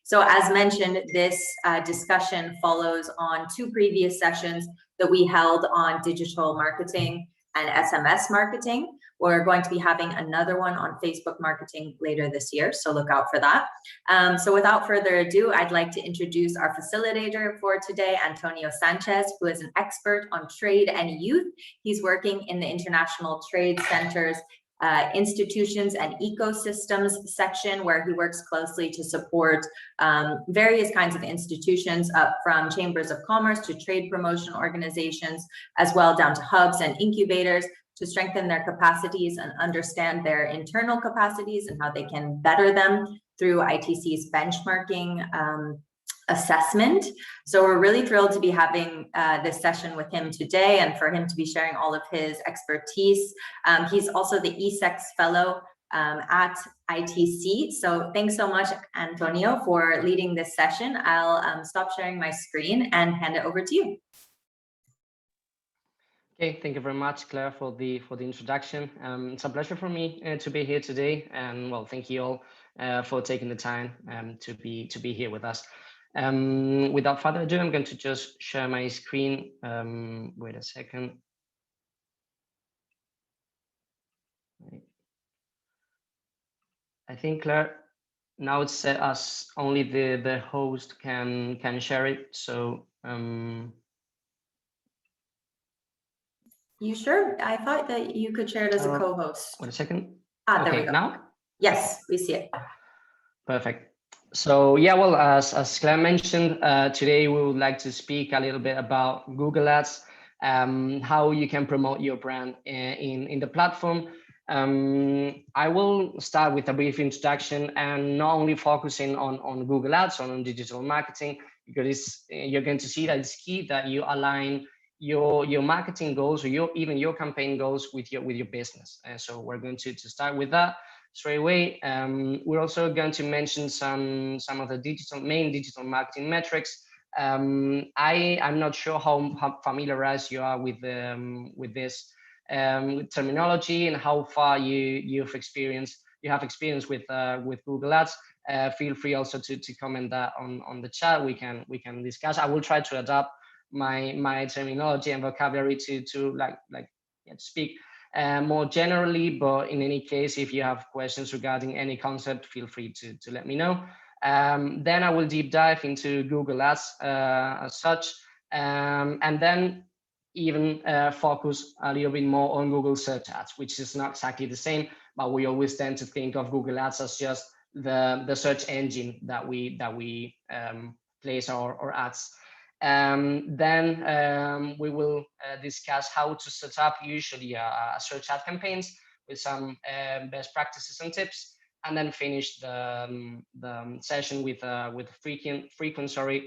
So as mentioned, this discussion follows on two previous sessions that we held on digital marketing and SMS marketing. We're going to be having another one on Facebook marketing later this year, so look out for that. So without further ado, I'd like to introduce our facilitator for today, Antonio Sanchez, who is an expert on trade and youth. He's working in the International Trade Center's institutions and ecosystems section, where he works closely to support various kinds of institutions, up from chambers of commerce to trade promotion organizations, as well down to hubs and incubators, to strengthen their capacities and understand their internal capacities and how they can better them through ITC's benchmarking assessment. So we're really thrilled to be having this session with him today and for him to be sharing all of his expertise. He's also the ESEX Fellow at ITC. So thanks so much, Antonio, for leading this session. I'll stop sharing my screen and hand it over to you. Okay, thank you very much, Claire, for the introduction. It's a pleasure for me to be here today, and well, thank you all for taking the time to be here with us. Without further ado, I'm going to just share my screen. Wait a second. I think, Claire, now it's set as only the host can share it. So. You sure? I thought that you could share it as a co-host. Wait a second. Ah, there we go. Now? Yes, we see it. Perfect. So yeah, well, as Claire mentioned, today we would like to speak a little bit about Google Ads, how you can promote your brand in the platform. I will start with a brief introduction and not only focusing on Google Ads or on digital marketing, because you're going to see that it's key that you align your marketing goals or even your campaign goals with your business. And so we're going to start with that straight away. We're also going to mention some of the main digital marketing metrics. I'm not sure how familiarized you are with this terminology and how far you have experience with Google Ads. Feel free also to comment that on the chat. We can discuss. I will try to adapt my terminology and vocabulary to speak more generally, but in any case, if you have questions regarding any concept, feel free to let me know. Then I will deep dive into Google Ads as such, and then even focus a little bit more on Google Search Ads, which is not exactly the same, but we always tend to think of Google Ads as just the search engine that we place our ads. Then we will discuss how to set up usually a search ad campaigns with some best practices and tips, and then finish the session with frequent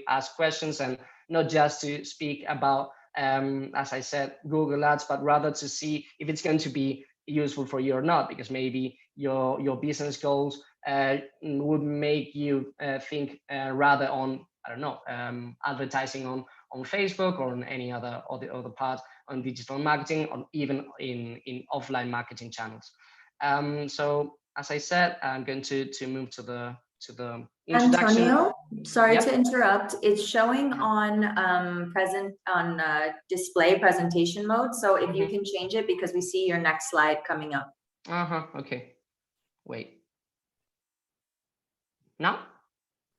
ask questions, and not just to speak about as I said, Google Ads, but rather to see if it's going to be useful for you or not, because maybe your business goals would make you think rather on, I don't know, advertising on Facebook or on any other part on digital marketing, or even in offline marketing channels. So as I said, I'm going to move to the introduction. Antonio, sorry to interrupt. It's showing on display presentation mode. So if you can change it, because we see your next slide coming up. Okay. Wait. Now?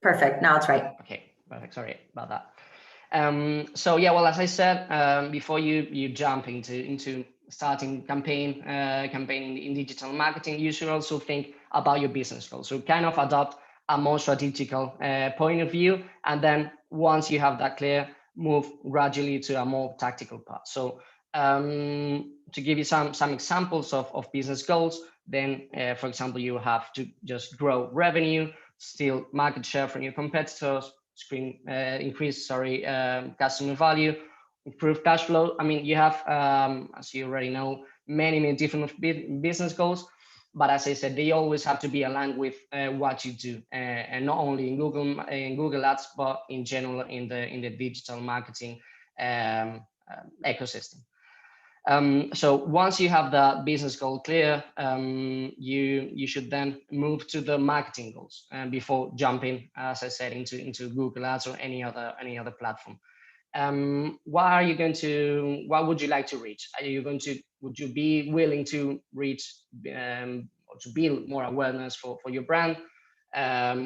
Perfect. Now it's right. Okay. Perfect. Sorry about that. So yeah, well, as I said, before you jump into starting campaigning in digital marketing, you should also think about your business goals. So kind of adopt a more strategical point of view, and then once you have that clear, move gradually to a more tactical part. So to give you some examples of business goals, then for example, you have to just grow revenue, steal market share from your competitors, increase customer value, improve cash flow. I mean, you have, as you already know, many different business goals. But as I said, they always have to be aligned with what you do, and not only in Google Ads, but in general in the digital marketing ecosystem. So once you have the business goal clear, you should then move to the marketing goals before jumping, as I said, into Google Ads or any other platform. What would you like to reach? Would you be willing to reach or to build more awareness for your brand?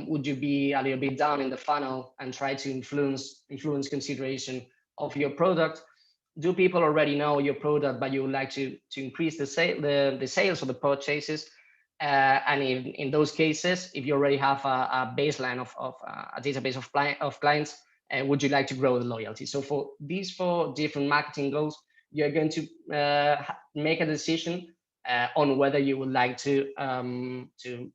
Would you be a little bit down in the funnel and try to influence consideration of your product? Do people already know your product, but you would like to increase the sales or the purchases? And in those cases, if you already have a baseline of a database of clients, would you like to grow the loyalty? So for these 4 different marketing goals, you're going to make a decision on whether you would like to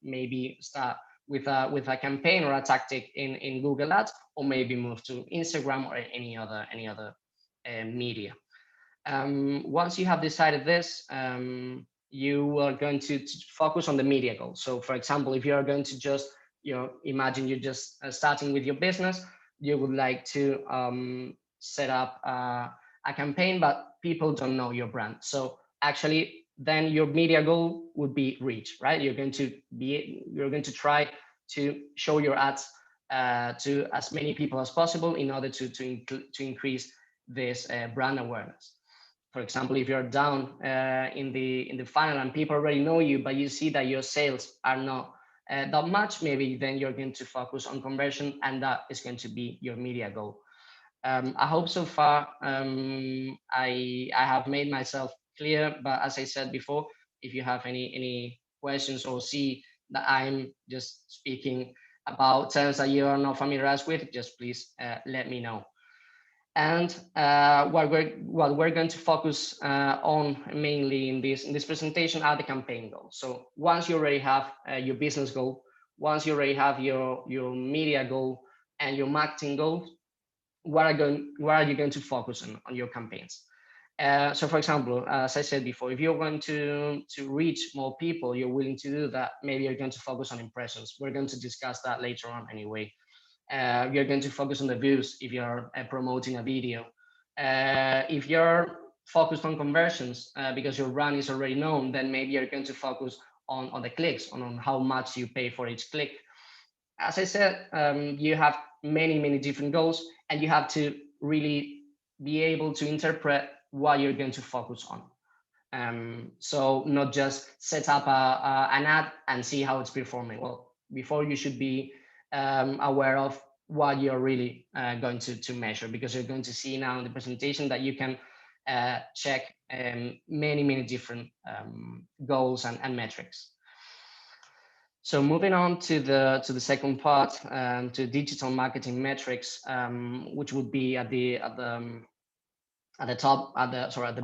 maybe start with a campaign or a tactic in Google Ads, or maybe move to Instagram or any other media. Once you have decided this, you are going to focus on the media goal. So for example, if you are going to just, imagine you're just starting with your business, you would like to set up a campaign, but people don't know your brand. So actually, then your media goal would be reach, right? You're going to try to show your ads to as many people as possible in order to increase this brand awareness. For example, if you're down in the funnel and people already know you, but you see that your sales are not that much, maybe then you're going to focus on conversion, and that is going to be your media goal. I hope so far I have made myself clear, but as I said before, if you have any questions or see that I'm just speaking about terms that you are not familiarized with, just please let me know. And what we're going to focus on mainly in this presentation are the campaign goals. So once you already have your business goal, once you already have your media goal and your marketing goal, what are you going to focus on your campaigns? So for example, as I said before, if you're going to reach more people, you're willing to do that, maybe you're going to focus on impressions. We're going to discuss that later on anyway. You're going to focus on the views if you're promoting a video. If you're focused on conversions because your brand is already known, then maybe you're going to focus on the clicks, on how much you pay for each click. As I said, you have many different goals, and you have to really be able to interpret what you're going to focus on. So not just set up an ad and see how it's performing. Well, before you should be aware of what you're really going to measure, because you're going to see now in the presentation that you can check many different goals and metrics. So moving on to the second part, to digital marketing metrics, which would be at the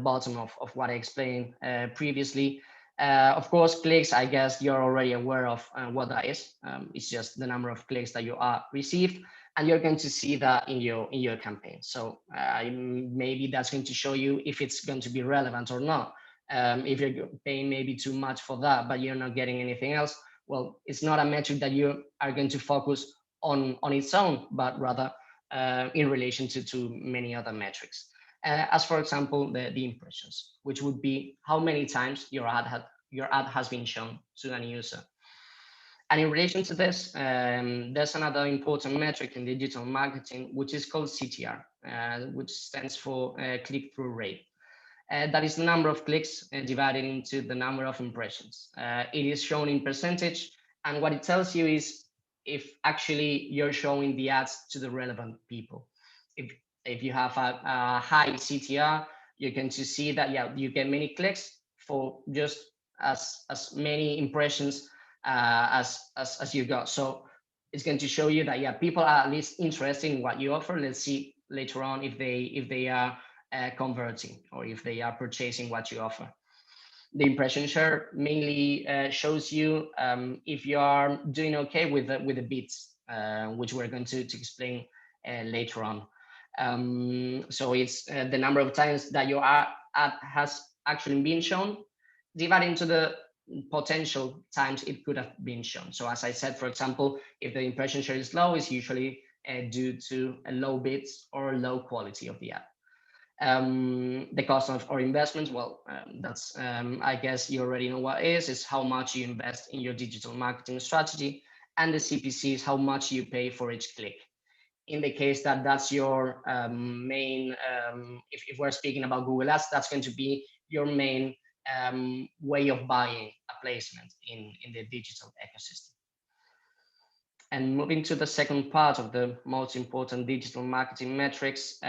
bottom of what I explained previously. Of course, clicks, I guess you're already aware of what that is. It's just the number of clicks that you are received, and you're going to see that in your campaign. So maybe that's going to show you if it's going to be relevant or not. If you're paying maybe too much for that, but you're not getting anything else, well, it's not a metric that you are going to focus on its own, but rather in relation to many other metrics. As for example, the impressions, which would be how many times your ad has been shown to an user. And in relation to this, there's another important metric in digital marketing, which is called CTR, which stands for click-through rate. That is the number of clicks divided into the number of impressions. It is shown in percentage, and what it tells you is if actually you're showing the ads to the relevant people. If you have a high CTR, you're going to see that you get many clicks for just as many impressions as you got. So it's going to show you that people are at least interested in what you offer. Let's see later on if they are converting or if they are purchasing what you offer. The impression share mainly shows you if you are doing okay with the bids, which we're going to explain later on. So it's the number of times that your ad has actually been shown divided into the potential times it could have been shown. So as I said, for example, if the impression share is low, it's usually due to a low bids or low quality of the ad. The cost of our investments, well, that's I guess you already know what is how much you invest in your digital marketing strategy, and the CPC is how much you pay for each click. In the case that that's your main, if we're speaking about Google Ads, that's going to be your main way of buying a placement in the digital ecosystem. And moving to the second part of the most important digital marketing metrics,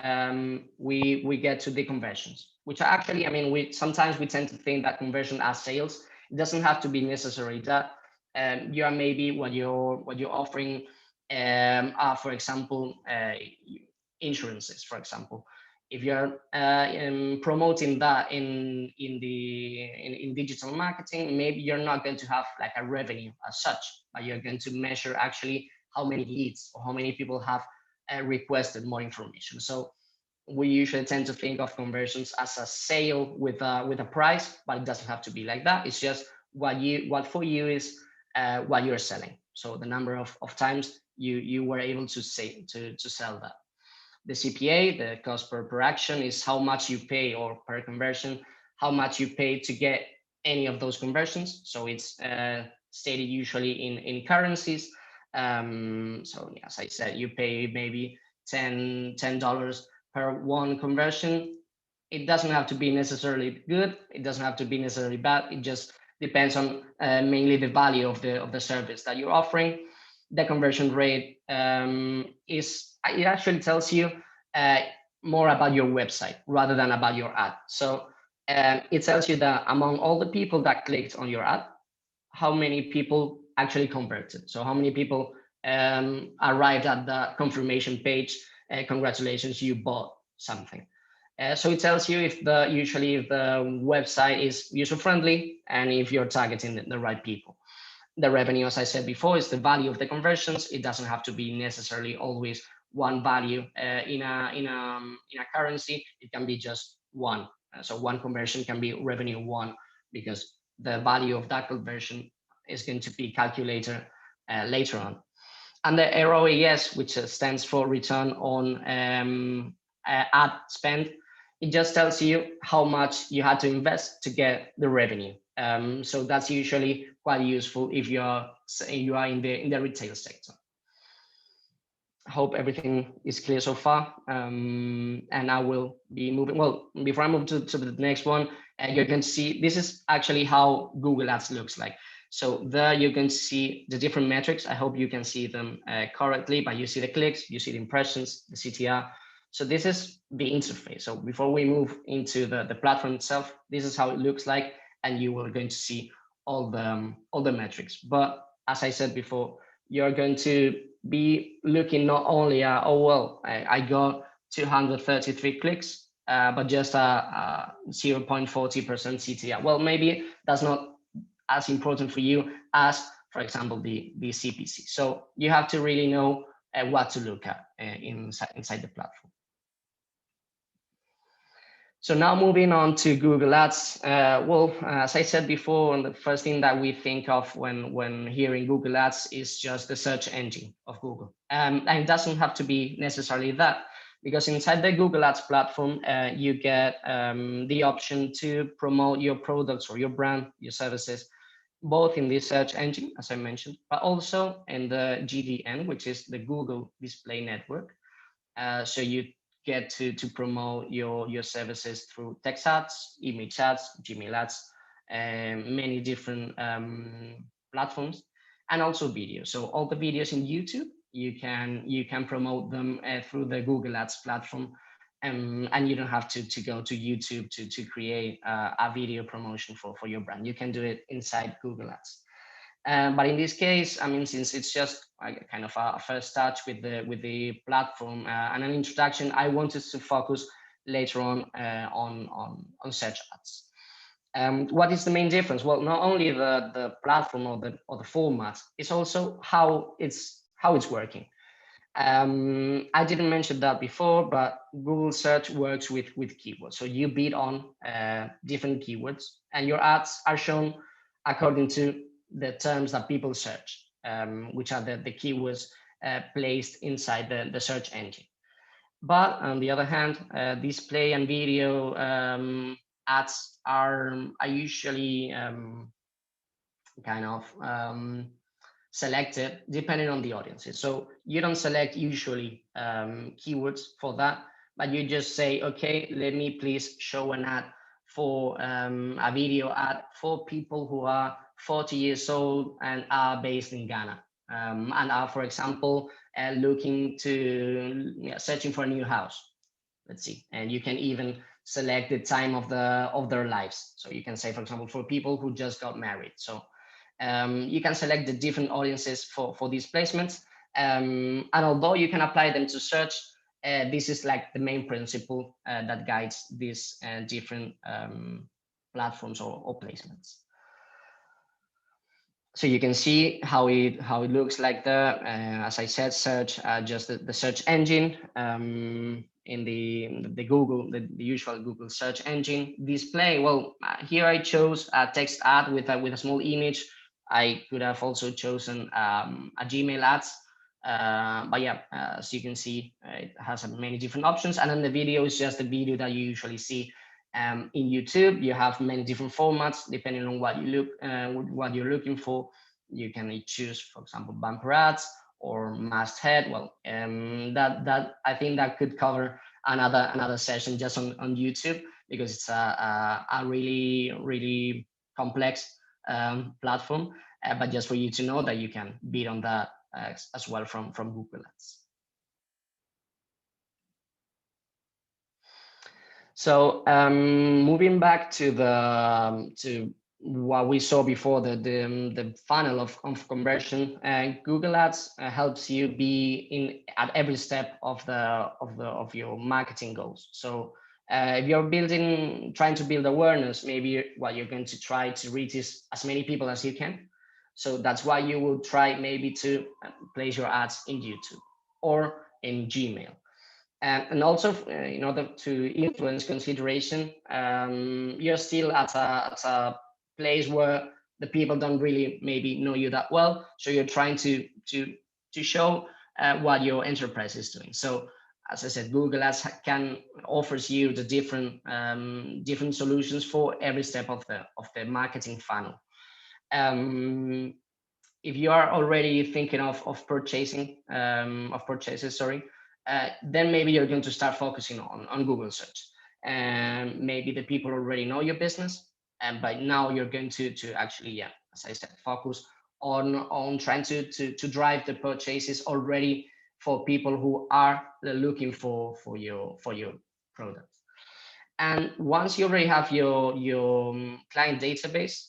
we get to the conversions, which are actually, I mean, we sometimes we tend to think that conversion as sales. It doesn't have to be necessary that you are maybe what you're offering are, for example, insurances, for example. If you're promoting that in digital marketing, maybe you're not going to have like a revenue as such, but you're going to measure actually how many leads or how many people have requested more information. So we usually tend to think of conversions as a sale with a price, but it doesn't have to be like that. It's just what for you is what you're selling. So the number of times you were able to sell that. The CPA, the cost per action, is how much you pay, or per conversion, how much you pay to get any of those conversions. So it's stated usually in currencies. So yeah, as I said, you pay maybe $10 per one conversion. It doesn't have to be necessarily good. It doesn't have to be necessarily bad. It just depends on mainly the value of the service that you're offering. The conversion rate it actually tells you more about your website rather than about your ad. So it tells you that among all the people that clicked on your ad, how many people actually converted. So how many people arrived at the confirmation page. Congratulations, you bought something. So it tells you usually if the website is user friendly and if you're targeting the right people. The revenue, as I said before, is the value of the conversions. It doesn't have to be necessarily always one value in a currency. It can be just one. So one conversion can be revenue one, because the value of that conversion is going to be calculated later on. And the ROAS, which stands for return on ad spend, it just tells you how much you had to invest to get the revenue. So that's usually quite useful if you are in the retail sector. I hope everything is clear so far, and I will be moving. Well, before I move to the next one, you can see this is actually how Google Ads looks like. So there you can see the different metrics. I hope you can see them correctly, but you see the clicks, you see the impressions, the CTR. So this is the interface. So before we move into the platform itself, this is how it looks like, and you are going to see all the metrics. But as I said before, you're going to be looking not only at, oh, well, I got 233 clicks, but just a 0.40% CTR. Well, maybe that's not as important for you as, for example, the CPC. So you have to really know what to look at inside the platform. So now moving on to Google Ads. Well, as I said before, the first thing that we think of when hearing Google Ads is just the search engine of Google. And it doesn't have to be necessarily that, because inside the Google Ads platform, you get the option to promote your products or your brand, your services, both in the search engine, as I mentioned, but also in the GDN, which is the Google Display Network. So you get to promote your services through text ads, image ads, Gmail ads, many different platforms, and also video. So all the videos in YouTube, you can promote them through the Google Ads platform, and you don't have to go to YouTube to create a video promotion for your brand. You can do it inside Google Ads. But in this case, I mean, since it's just kind of a first touch with the platform and an introduction, I wanted to focus later on search ads. What is the main difference? Well, not only the platform or the format, it's also how it's working. I didn't mention that before, but Google search works with keywords. So you bid on different keywords, and your ads are shown according to the terms that people search, which are the keywords placed inside the search engine. But on the other hand, display and video ads are usually kind of selected depending on the audiences. So you don't select usually keywords for that, but you just say, okay, let me please show an ad for a video ad for people who are 40 years old and are based in Ghana, and are, for example, looking to searching for a new house. Let's see, and you can even select the time of their lives. So you can say, for example, for people who just got married. So you can select the different audiences for these placements. And although you can apply them to search, this is like the main principle that guides these different platforms or placements. So you can see how it looks like there. As I said, search just the search engine in the Google, the usual Google search engine. Display, well, here I chose a text ad with a small image. I could have also chosen a Gmail ads, but yeah, as you can see, it has many different options. And then the video is just the video that you usually see in YouTube. You have many different formats depending on what what you're looking for. You can choose, for example, bumper ads or masthead. Well, that I think that could cover another session just on YouTube, because it's a really complex platform. But just for you to know that you can bid on that as well from Google Ads. So moving back to what we saw before, the funnel of conversion, Google Ads helps you be at every step of your marketing goals. So if you're trying to build awareness, maybe what you're going to try to reach is as many people as you can. So that's why you will try maybe to place your ads in YouTube or in Gmail. And also, in order to influence consideration, you're still at a place where the people don't really maybe know you that well. So you're trying to show what your enterprise is doing. So as I said, Google Ads offers you the different solutions for every step of the marketing funnel. If you are already thinking of purchases, then maybe you're going to start focusing on Google search. And maybe the people already know your business, and by now you're going to actually, yeah, as I said, focus on trying to drive the purchases already for people who are looking for your product. And once you already have your client database,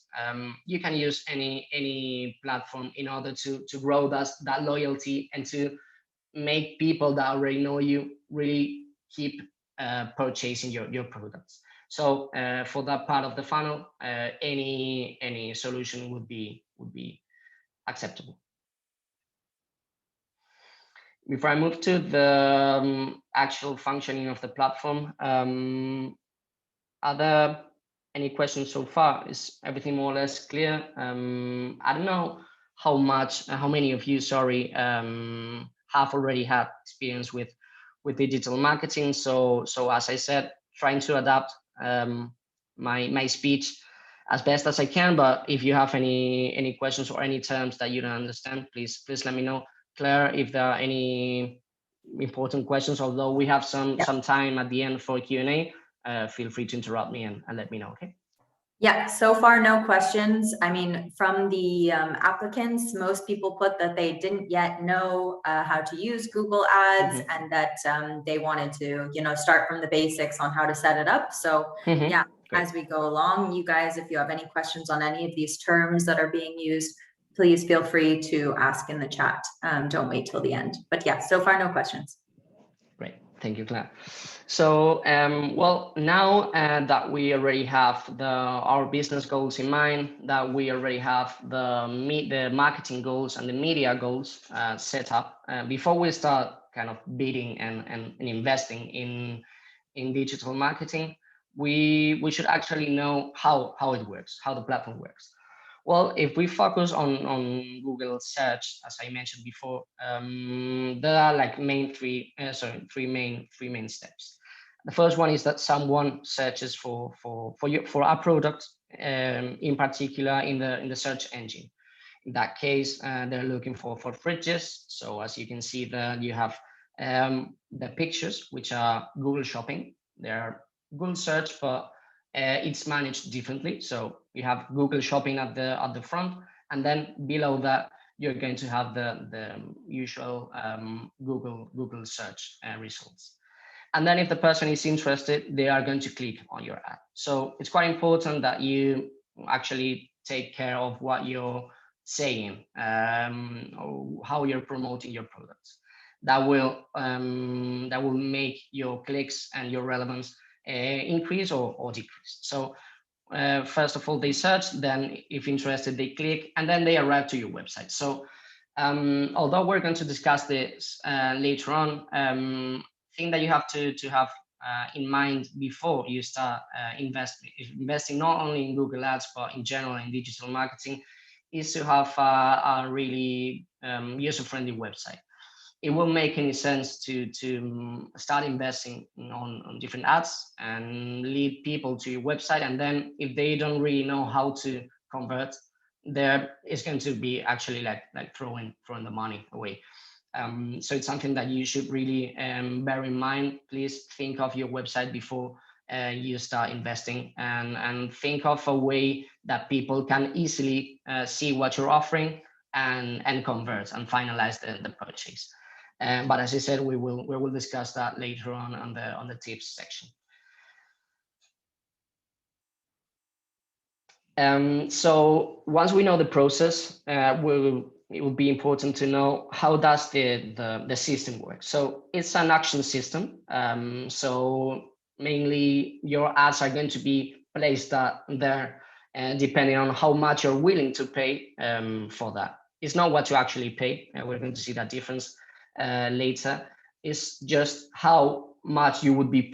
you can use any platform in order to grow that loyalty and to make people that already know you really keep purchasing your products. So for that part of the funnel, any solution would be acceptable. Before I move to the actual functioning of the platform, are there any questions so far? Is everything more or less clear? I don't know how many of you, have already had experience with digital marketing. So as I said, trying to adapt my speech as best as I can. But if you have any questions or any terms that you don't understand, please let me know. Claire, if there are any important questions, although we have some time at the end for Q&A, feel free to interrupt me and let me know, okay? Yeah, so far no questions. I mean, from the applicants, most people put that they didn't yet know how to use Google Ads, and that they wanted to, start from the basics on how to set it up. So yeah, great. As we go along, you guys, if you have any questions on any of these terms that are being used, please feel free to ask in the chat. Don't wait till the end. But yeah, so far no questions. Great, thank you, Claire. So, well, now that we already have our business goals in mind, that we already have the marketing goals and the media goals set up, before we start kind of bidding and investing in digital marketing, we should actually know how it works, how the platform works. Well, if we focus on Google search, as I mentioned before, there are like three main steps. The first one is that someone searches for our product, in particular in the search engine. In that case, they're looking for fridges. So as you can see there, you have the pictures, which are Google Shopping. They're Google search, but it's managed differently. So you have Google Shopping at the front, and then below that you're going to have the usual Google search results. And then if the person is interested, they are going to click on your ad. So it's quite important that you actually take care of what you're saying, or how you're promoting your products. That will make your clicks and your relevance increase or decrease. So first of all, they search, then if interested, they click, and then they arrive to your website. So although we're going to discuss this later on, thing that you have to have in mind before you start investing not only in Google Ads, but in general in digital marketing, is to have a really user-friendly website. It won't make any sense to start investing on different ads and lead people to your website, and then if they don't really know how to convert, there is going to be actually like throwing the money away. So it's something that you should really bear in mind. Please think of your website before you start investing, and think of a way that people can easily see what you're offering and convert and finalize the purchase. But as I said, we will discuss that later on the tips section. So once we know the process, it will be important to know how does the system work. So it's an action system. So mainly your ads are going to be placed there, depending on how much you're willing to pay for that. It's not what you actually pay. We're going to see that difference later. It's just how much you would be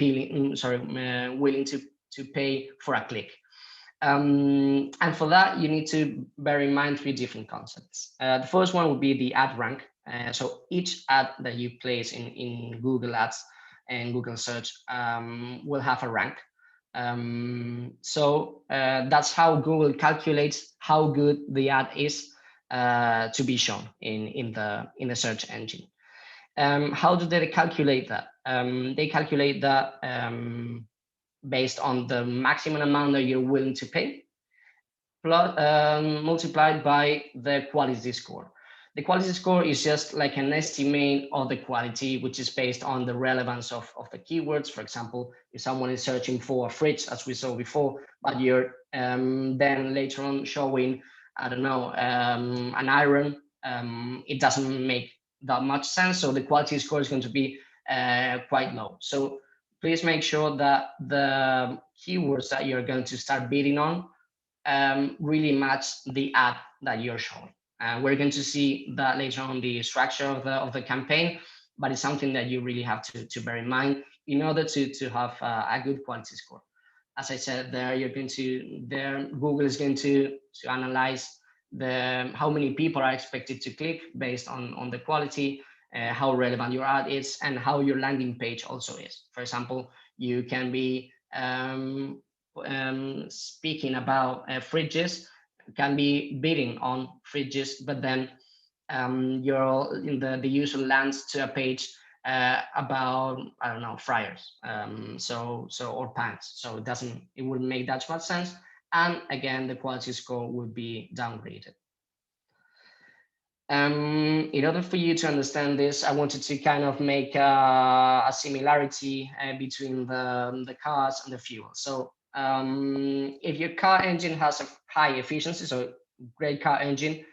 willing to pay for a click. And for that, you need to bear in mind three different concepts. The first one would be the ad rank. So each ad that you place in Google Ads and Google Search will have a rank. So that's how Google calculates how good the ad is to be shown in the search engine. How do they calculate that? They calculate that based on the maximum amount that you're willing to pay, plus multiplied by the quality score. The quality score is just like an estimate of the quality, which is based on the relevance of the keywords. For example, if someone is searching for a fridge, as we saw before, but you're then later on showing, I don't know, an iron, it doesn't make that much sense. So the quality score is going to be quite low. So please make sure that the keywords that you're going to start bidding on really match the ad that you're showing. We're going to see that later on the structure of the campaign, but it's something that you really have to bear in mind in order to have a good quality score. As I said, Google is going to analyze how many people are expected to click based on the quality, how relevant your ad is, and how your landing page also is. For example, you can be speaking about fridges, can be bidding on fridges, but then the user lands to a page about, I don't know, fryers, or pants. So it wouldn't make that much sense. And again, the quality score would be downgraded. In order for you to understand this, I wanted to kind of make a similarity between the cars and the fuel. So if your car engine has a high efficiency, so great car engine,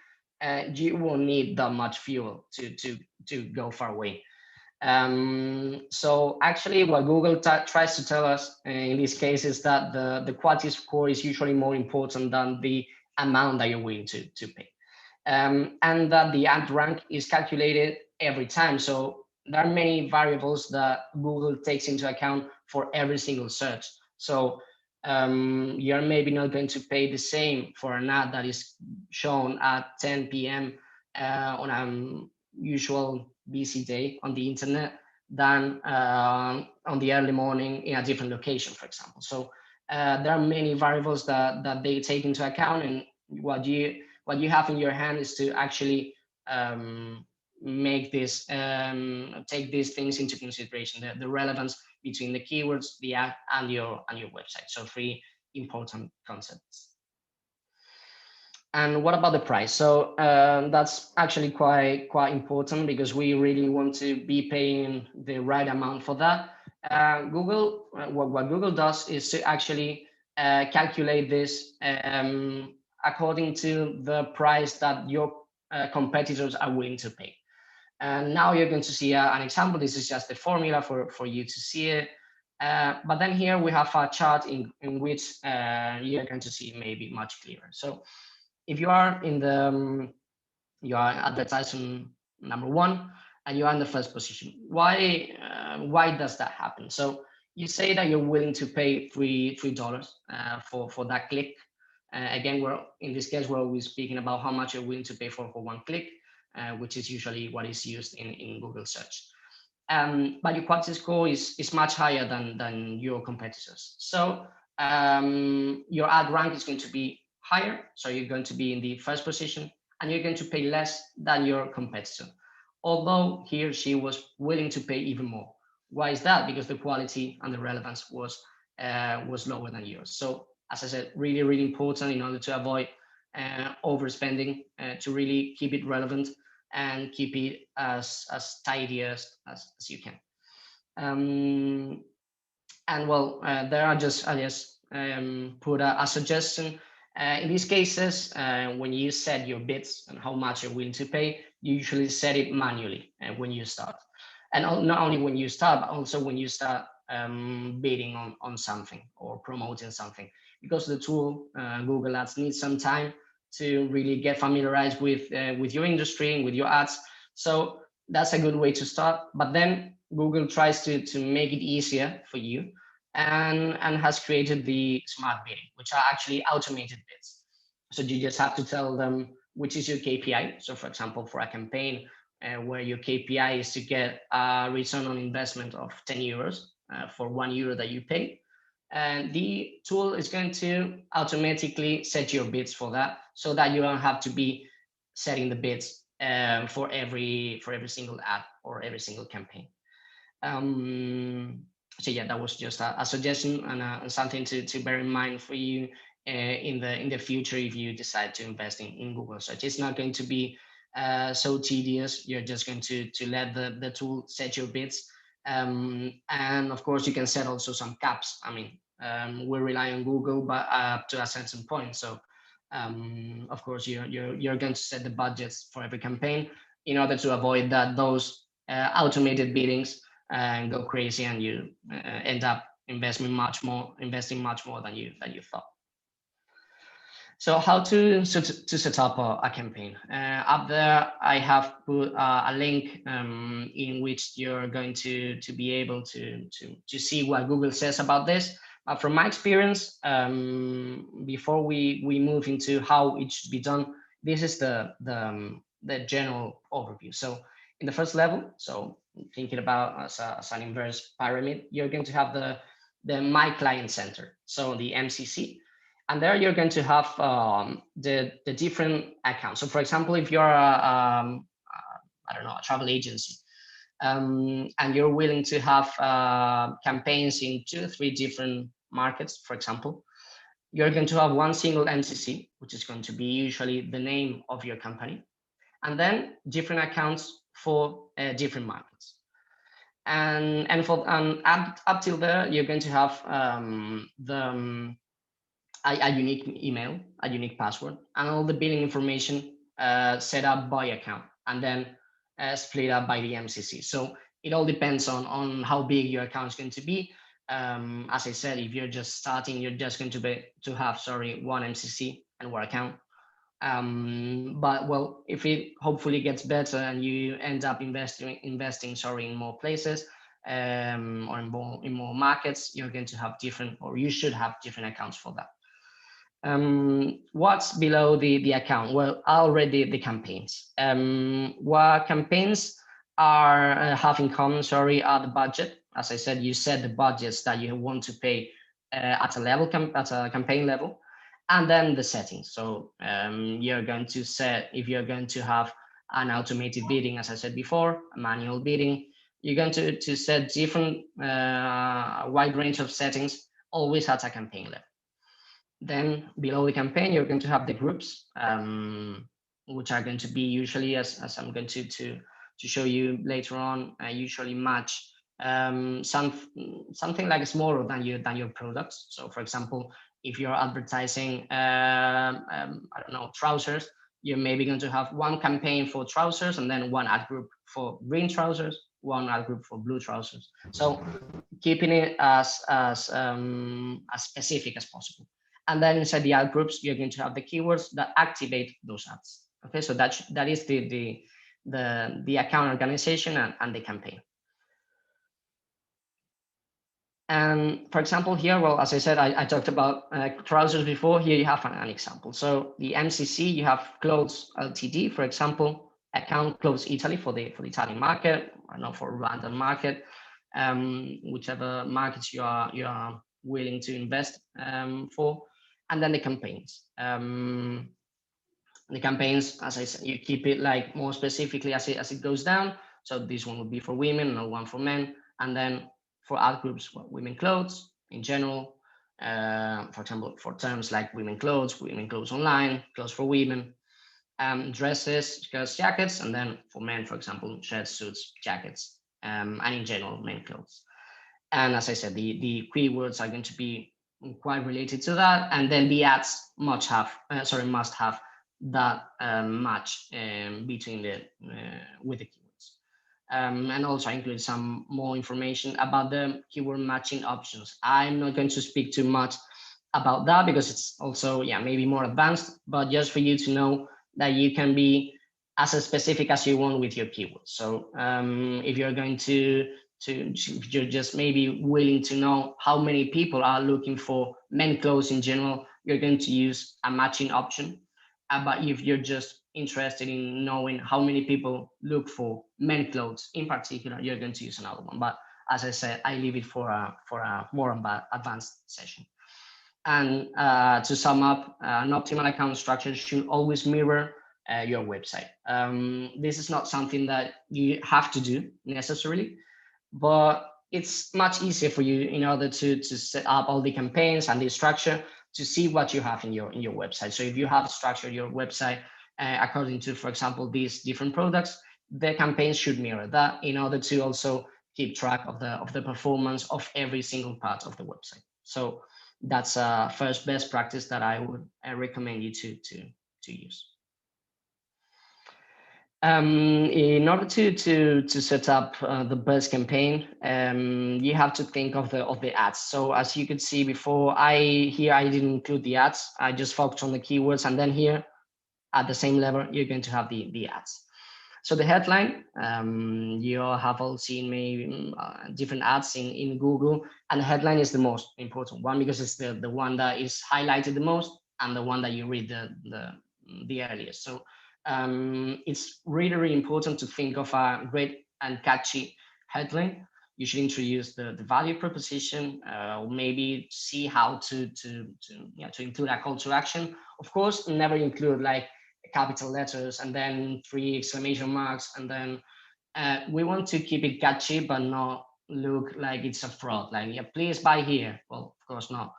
you won't need that much fuel to go far away. So actually what Google tries to tell us in this case is that the quality score is usually more important than the amount that you're willing to pay. And that the ad rank is calculated every time. So there are many variables that Google takes into account for every single search. So you're maybe not going to pay the same for an ad that is shown at 10 p.m. On a usual busy day on the internet than on the early morning in a different location, for example. So there are many variables that they take into account, and what you have in your hand is to actually make this take these things into consideration, the relevance between the keywords, the ad, and your website. So 3 important concepts. And what about the price? So that's actually quite important, because we really want to be paying the right amount for that. Google, what Google does is to actually calculate this according to the price that your competitors are willing to pay. And now you're going to see an example. This is just the formula for you to see it. But then here we have a chart in which you're going to see maybe much clearer. So if you are in the you are advertising number 1 and you are in the first position, why does that happen? So you say that you're willing to pay $3 for that click. Again, we're in this case we're always speaking about how much you're willing to pay for 1 click, which is usually what is used in Google search. But your quality score is much higher than your competitors. So your ad rank is going to be higher. So you're going to be in the first position, and you're going to pay less than your competitor, although he or she was willing to pay even more. Why is that? Because the quality and the relevance was lower than yours. So as I said, really, really important in order to avoid overspending, to really keep it relevant and keep it as tidy as you can. And well, there are just, I just put a suggestion. In these cases, when you set your bids and how much you're willing to pay, you usually set it manually when you start. And not only when you start, but also when you start bidding on something or promoting something, because the tool, Google Ads, needs some time to really get familiarized with your industry and with your ads. So that's a good way to start. But then Google tries to make it easier for you, and has created the smart bidding, which are actually automated bids. So you just have to tell them which is your KPI. So for example, for a campaign where your KPI is to get a return on investment of 10 euros for €1 that you pay, and the tool is going to automatically set your bids for that, so that you don't have to be setting the bids for every single ad or every single campaign. So yeah, that was just a suggestion and something to bear in mind for you in the future if you decide to invest in Google search. It's not going to be so tedious. You're just going to let the tool set your bids. And of course, you can set also some caps. I mean, we rely on Google, but up to a certain point. So of course, you're going to set the budgets for every campaign in order to avoid that those automated biddings and go crazy, and you end up investing much more than you thought. So how to set up a campaign? Up there, I have put a link in which you're going to be able to see what Google says about this. From my experience, before we move into how it should be done, this is the general overview. So in the first level, so thinking about as an inverse pyramid, you're going to have the My Client Center, so the MCC. And there you're going to have the different accounts. So for example, if you're I don't know, a travel agency, and you're willing to have campaigns in 2 or 3 different markets, for example, you're going to have one single MCC, which is going to be usually the name of your company, and then different accounts for different markets. And up till there, you're going to have a unique email, a unique password, and all the billing information set up by account, and then split up by the MCC. So it all depends on how big your account is going to be. As I said, if you're just starting, you're just going to have one MCC and one account. But well, if it hopefully gets better and you end up investing in more places, or in more markets, you're going to have different, or you should have different accounts for that. What's below the account? Well, already the campaigns. What campaigns are have in common, sorry, are the budget. As I said, you set the budgets that you want to pay at a campaign level, and then the settings. So you're going to set, if you're going to have an automated bidding, as I said before, a manual bidding, you're going to set different wide range of settings, always at a campaign level. Then below the campaign, you're going to have the groups, which are going to be usually, as I'm going to show you later on, usually match something like smaller than your products. So for example, if you're advertising, I don't know, trousers, you're maybe going to have one campaign for trousers and then one ad group for green trousers, one ad group for blue trousers. So keeping it as specific as possible. And then inside the ad groups, you're going to have the keywords that activate those ads. Okay, so that is the account organization and the campaign. And for example, here, well, as I said, I talked about trousers before. Here you have an example. So the MCC, you have Clothes Ltd, for example, account Clothes Italy for the Italian market, or not for Rwandan market, whichever markets you are willing to invest for. And then the campaigns. The campaigns, as I said, you keep it like more specifically as it goes down. So this one would be for women, and one for men. And then for ad groups, well, women clothes in general. For example, for terms like women clothes online, clothes for women, dresses, skirts, jackets, and then for men, for example, shirts, suits, jackets, and in general, men clothes. And as I said, the keywords are going to be quite related to that, and then the ads must have that match between with the keywords, and also include some more information about the keyword matching options. I'm not going to speak too much about that because it's also maybe more advanced, but just for you to know that you can be as specific as you want with your keywords. So if you're going to you're just maybe willing to know how many people are looking for men clothes in general, you're going to use a matching option. But if you're just interested in knowing how many people look for men clothes in particular, you're going to use another one. But as I said, I leave it for a more advanced session. And to sum up, an optimal account structure should always mirror your website. This is not something that you have to do necessarily, but it's much easier for you in order to set up all the campaigns and the structure to see what you have in your website. So if you have structured your website according to, for example, these different products, the campaigns should mirror that in order to also keep track of the performance of every single part of the website. So that's a first best practice that I would recommend you to use. In order to set up the best campaign, you have to think of the ads. So as you could see before, I didn't include the ads. I just focused on the keywords, and then here at the same level, you're going to have the ads. So the headline, you have all seen maybe different ads in Google, and the headline is the most important one because it's the one that is highlighted the most and the one that you read the earliest. So it's really important to think of a great and catchy headline. You should introduce the value proposition, or maybe see how to include a call to action. Of course, never include like capital letters and then 3 exclamation marks, and then we want to keep it catchy but not look like it's a fraud, like please buy here. Well, of course not.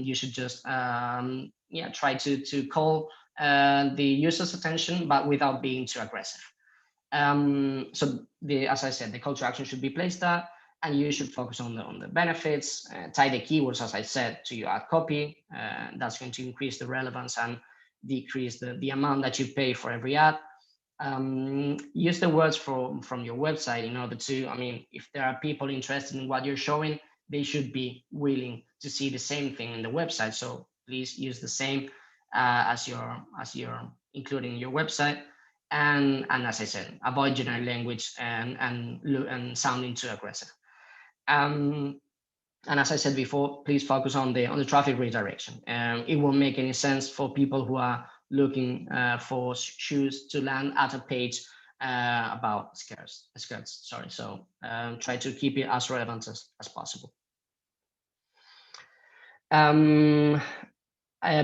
You should just try to call the user's attention, but without being too aggressive. So as I said, the call to action should be placed there, and you should focus on the benefits, tie the keywords, as I said, to your ad copy. That's going to increase the relevance and decrease the amount that you pay for every ad. Use the words from your website in order to, if there are people interested in what you're showing, they should be willing to see the same thing in the website. So please use the same as you're including in your website. And as I said, avoid generic language and sounding too aggressive. And as I said before, please focus on the traffic redirection. It won't make any sense for people who are looking for shoes to land at a page about skirts. Sorry. So try to keep it as relevant as possible.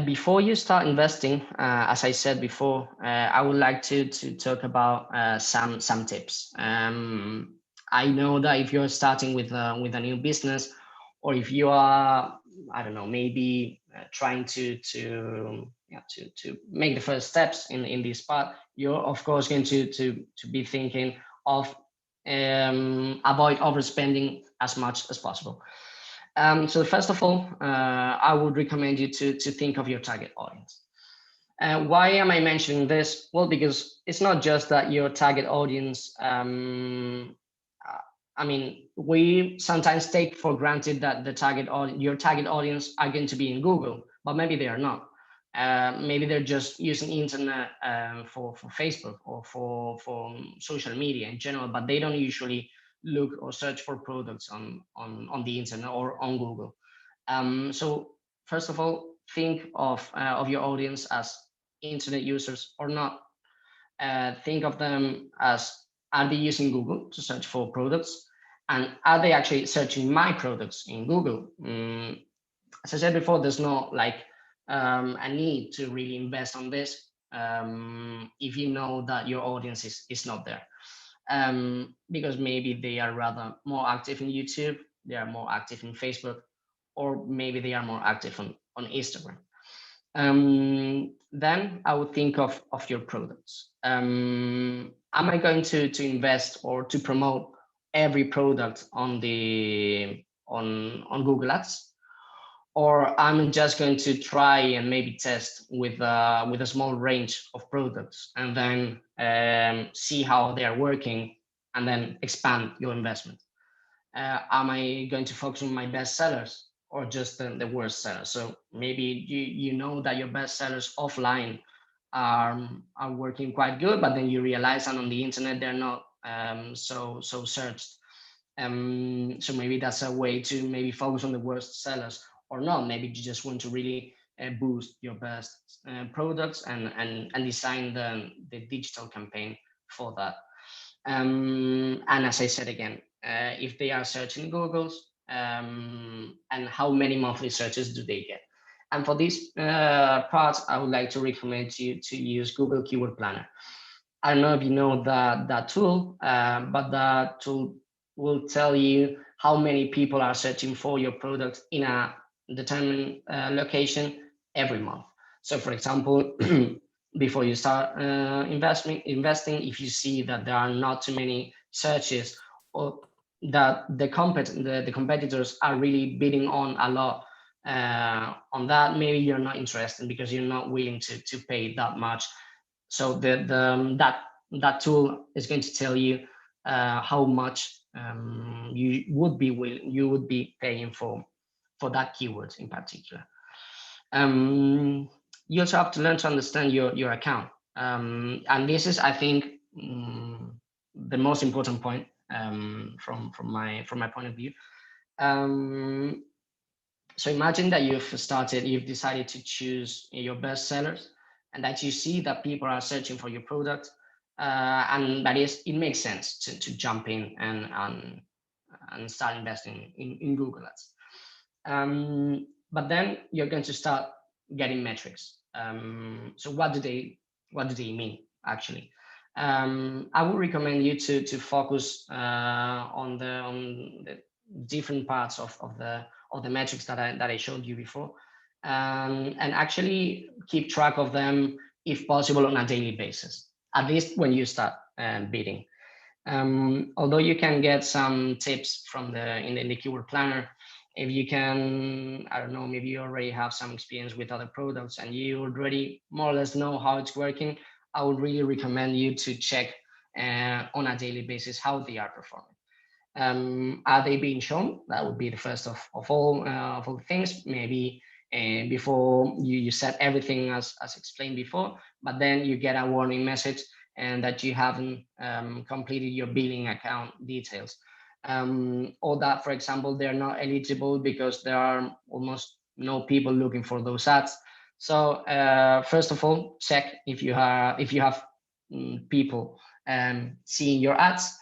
Before you start investing, as I said before, I would like to talk about some tips. I know that if you're starting with a new business, or if you are, I don't know, maybe trying to make the first steps in this part, you're of course going to be thinking of avoid overspending as much as possible. So first of all, I would recommend you to think of your target audience. Why am I mentioning this? Well, because it's not just that your target audience, I mean, we sometimes take for granted that your target audience are going to be in Google, but maybe they are not. Maybe they're just using internet for Facebook or for social media in general, but they don't usually look or search for products on the internet or on Google. So first of all, think of your audience as internet users or not. Think of them as, are they using Google to search for products? And are they actually searching my products in Google? As I said before, there's no like a need to really invest on this if you know that your audience is not there. Because maybe they are rather more active in YouTube, they are more active in Facebook, or maybe they are more active on Instagram. Then I would think of your products. Am I going to invest or to promote every product on Google Ads? Or I'm just going to try and maybe test with a small range of products and then see how they are working and then expand your investment. Am I going to focus on my best sellers or just the worst sellers? So maybe you know that your best sellers offline are working quite good, but then you realize that on the internet they're not so searched. So maybe that's a way to maybe focus on the worst sellers, or not. Maybe you just want to really boost your best products and design the digital campaign for that. And as I said again, if they are searching Google's, and how many monthly searches do they get? And for this part, I would like to recommend you to use Google Keyword Planner. I don't know if you know that tool, but that tool will tell you how many people are searching for your product in a determined location every month. So for example, before you start investing, if you see that there are not too many searches, or that the competitors are really bidding on a lot on that, maybe you're not interested because you're not willing to pay that much. So that tool is going to tell you how much you would be paying for that keyword in particular. You also have to learn to understand your account, and this is, I think, the most important point from my point of view. So imagine that you've decided to choose your best sellers, and that you see that people are searching for your product, and that it makes sense to jump in and start investing in Google Ads. But then you're going to start getting metrics. So what do they mean actually? I would recommend you to focus on the different parts of the metrics that I showed you before, and actually keep track of them if possible on a daily basis, at least when you start bidding. Although you can get some tips from in the keyword planner, if you can, I don't know, maybe you already have some experience with other products and you already more or less know how it's working, I would really recommend you to check on a daily basis how they are performing. Are they being shown? That would be the first of all things. Maybe before you set everything as explained before, but then you get a warning message and that you haven't completed your billing account details. or that, for example, they're not eligible because there are almost no people looking for those ads. So first of all, check if you have people seeing your ads,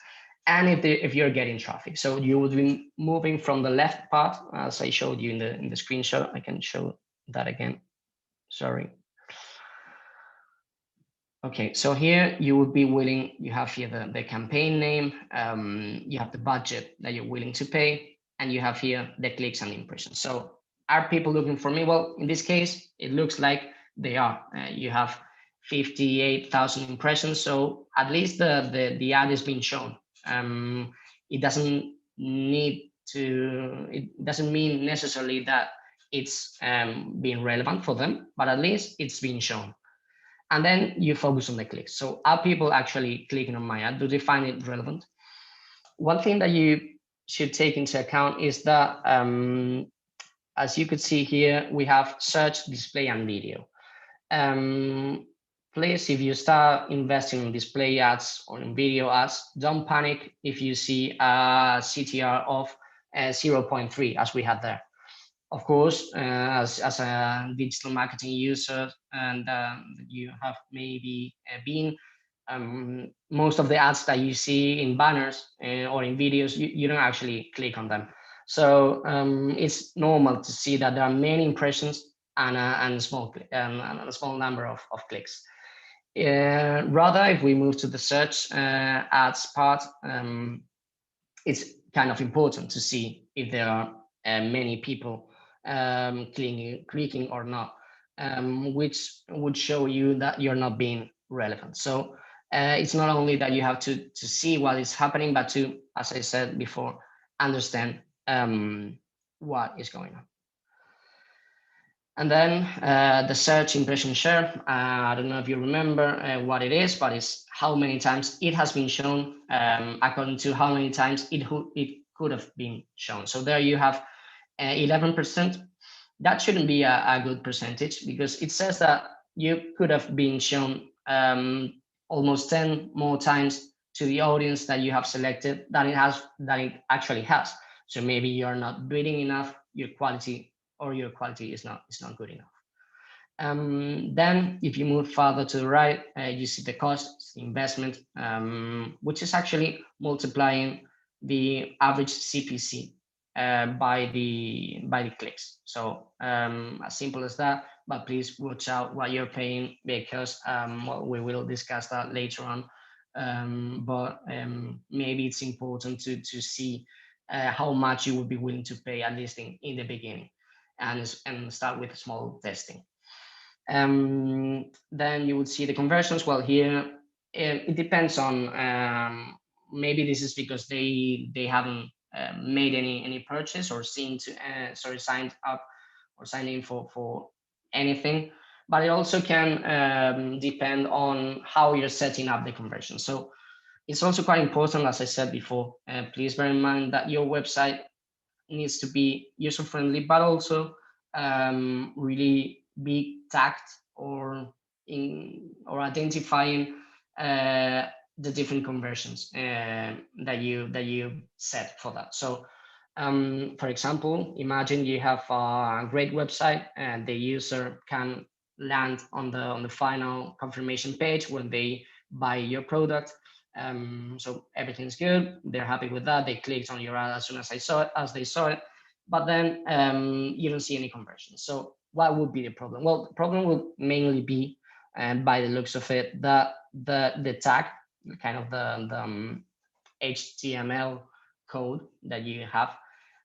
and if you're getting traffic. So you would be moving from the left part, as I showed you in the screenshot. I can show that again. Sorry. Okay, so here you would be willing, you have here the campaign name, you have the budget that you're willing to pay, and you have here the clicks and impressions. So are people looking for me? Well, in this case, it looks like they are. You have 58,000 impressions, so at least the ad is being shown. It doesn't mean necessarily that it's being relevant for them, but at least it's being shown. And then you focus on the clicks. So are people actually clicking on my ad? Do they find it relevant? One thing that you should take into account is that, as you could see here, we have search, display, and video. Please, if you start investing in display ads or in video ads, don't panic if you see a CTR of 0.3 as we had there. Of course, as a digital marketing user, and you have maybe been, most of the ads that you see in banners or in videos, you don't actually click on them. So it's normal to see that there are many impressions and a small number of clicks. Rather, if we move to the search ads part, it's kind of important to see if there are many people clicking or not, which would show you that you're not being relevant. So it's not only that you have to see what is happening, but to, as I said before, understand what is going on. And then the search impression share, I don't know if you remember what it is, but it's how many times it has been shown according to how many times it could have been shown. So there you have 11%. That shouldn't be a good percentage, because it says that you could have been shown almost 10 more times to the audience that you have selected than it actually has. So maybe you're not bidding enough, your quality is not good enough. Then if you move further to the right, you see the cost, the investment, which is actually multiplying the average CPC by the clicks. So as simple as that, but please watch out what you're paying, because well, we will discuss that later on. But maybe it's important to see how much you would be willing to pay, at least in the beginning, and start with small testing. Then you would see the conversions. Well, here it depends on, maybe this is because they haven't made any purchase or signed up or signed in for anything, but it also can depend on how you're setting up the conversion. So it's also quite important, as I said before, please bear in mind that your website needs to be user friendly, but also really be tagged or identifying the different conversions that you set for that. So for example, imagine you have a great website and the user can land on the final confirmation page when they buy your product. So everything's good, they're happy with that, they clicked on your ad as soon as they saw it, but then you don't see any conversions. So what would be the problem? Well, the problem will mainly be, by the looks of it, that the tag, kind of the HTML code that you have,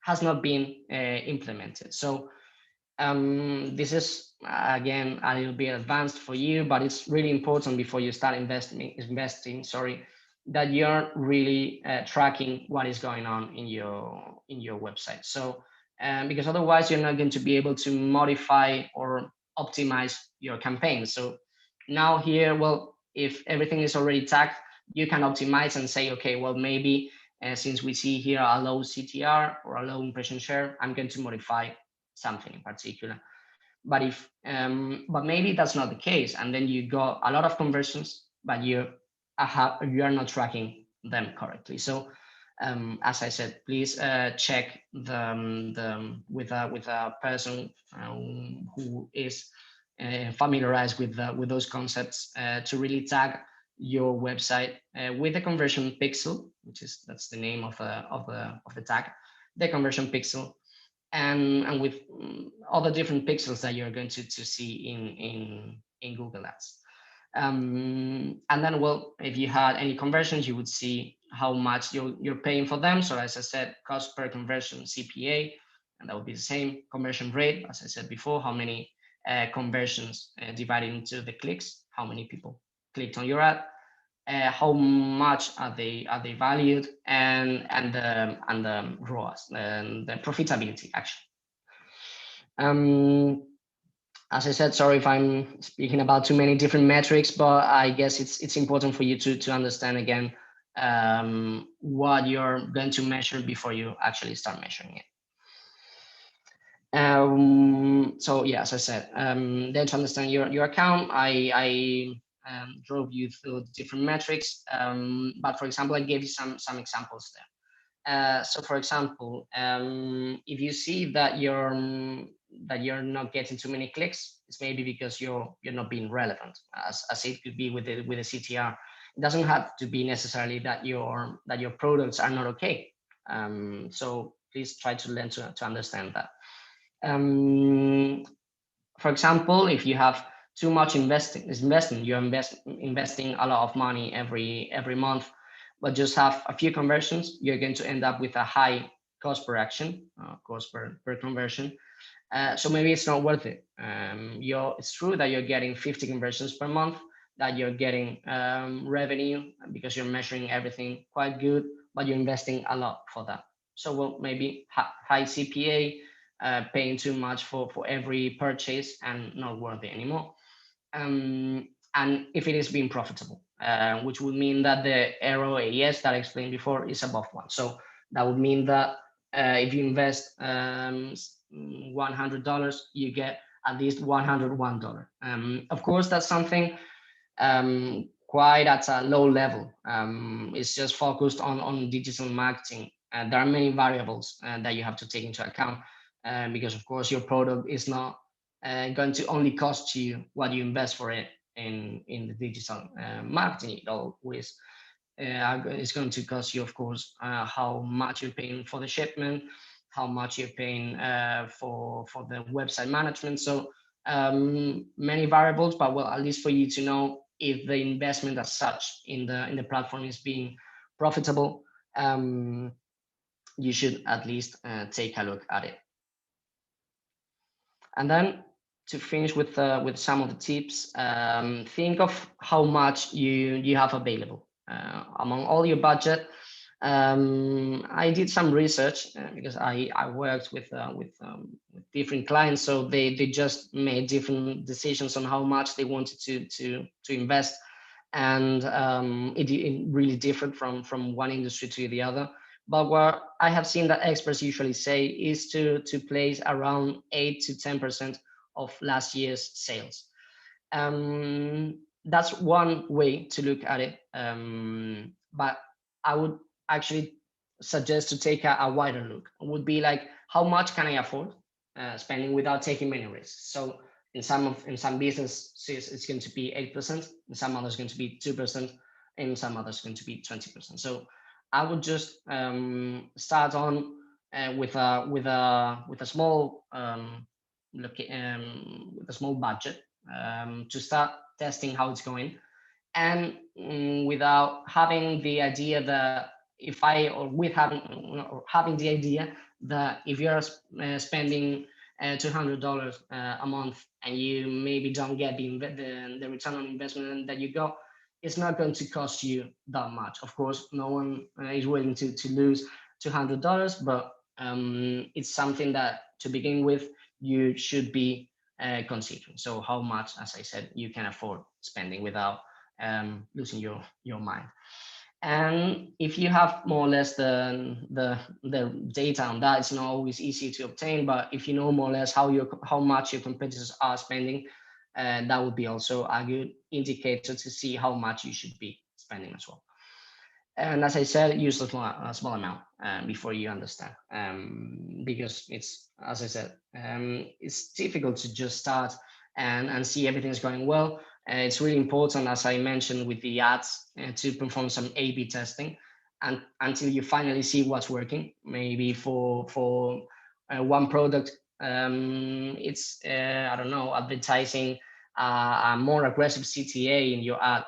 has not been implemented. So this is again a little bit advanced for you, but it's really important before you start investing, that you're really tracking what is going on in your website. So because otherwise you're not going to be able to modify or optimize your campaign. So now here, well, if everything is already tagged, you can optimize and say, okay, well, maybe since we see here a low CTR or a low impression share, I'm going to modify something in particular. But if but maybe that's not the case, and then you got a lot of conversions, but you are not tracking them correctly. So As I said, please check with a person who is familiarized with those concepts to really tag your website with the conversion pixel, that's the name of the tag, the conversion pixel, and with all the different pixels that you're going to see in Google Ads. And then, well, if you had any conversions, you would see how much you're paying for them. So as I said, cost per conversion, CPA, and that would be the same. Conversion rate, as I said before, how many conversions divided into the clicks, how many people clicked on your ad, how much are they valued, and the ROAS, and the profitability actually. As I said, sorry if I'm speaking about too many different metrics, but I guess it's important for you to understand again what you're going to measure before you actually start measuring it. So yeah, as I said, then to understand your account, I drove you through different metrics, but for example, I gave you some examples there. So for example, if you see that you're not getting too many clicks, it's maybe because you're not being relevant, as it could be with the CTR. It doesn't have to be necessarily that your products are not okay. So please try to learn to understand that. For example, if you have too much investing, you're investing a lot of money every month, but just have a few conversions, you're going to end up with a high cost per action, cost per conversion. So maybe it's not worth it. It's true that you're getting 50 conversions per month, that you're getting revenue because you're measuring everything quite good, but you're investing a lot for that. So well, maybe high CPA, paying too much for every purchase and not worthy anymore. And if it is being profitable, which would mean that the ROAS that I explained before is above 1. So that would mean that if you invest $100, you get at least $101. Of course, that's something quite at a low level. It's just focused on digital marketing. There are many variables that you have to take into account because, of course, your product is not going to only cost you what you invest for it in the digital marketing. It always it's going to cost you, of course, how much you're paying for the shipment, how much you're paying for the website management. So many variables, but well, at least for you to know if the investment as such in the platform is being profitable, you should at least take a look at it. And then to finish with some of the tips, think of how much you have available among all your budget. I did some research because I worked with different clients, so they just made different decisions on how much they wanted to invest, and it really differed from one industry to the other. But what I have seen that experts usually say is to place around 8 to 10% of last year's sales. That's one way to look at it. But I would actually suggest to take a wider look. It would be like, how much can I afford spending without taking many risks? So in some businesses, it's going to be 8%, in some others going to be 2%, in some others going to be 20%. So I would just start on with a small with a small budget to start testing how it's going, and without having the idea that having the idea that if you're spending $200 a month and you maybe don't get the return on investment that you got, it's not going to cost you that much. Of course, no one is willing to lose $200, but it's something that to begin with you should be considering. So how much, as I said, you can afford spending without losing your mind. And if you have more or less the data on that, it's not always easy to obtain, but if you know more or less how much your competitors are spending, that would be also a good indicator to see how much you should be spending as well. And as I said, use a small amount before you understand, because it's, as I said, it's difficult to just start and see everything's going well. It's really important, as I mentioned with the ads, to perform some A/B testing, and until you finally see what's working. Maybe for one product, it's I don't know, advertising a more aggressive CTA in your ad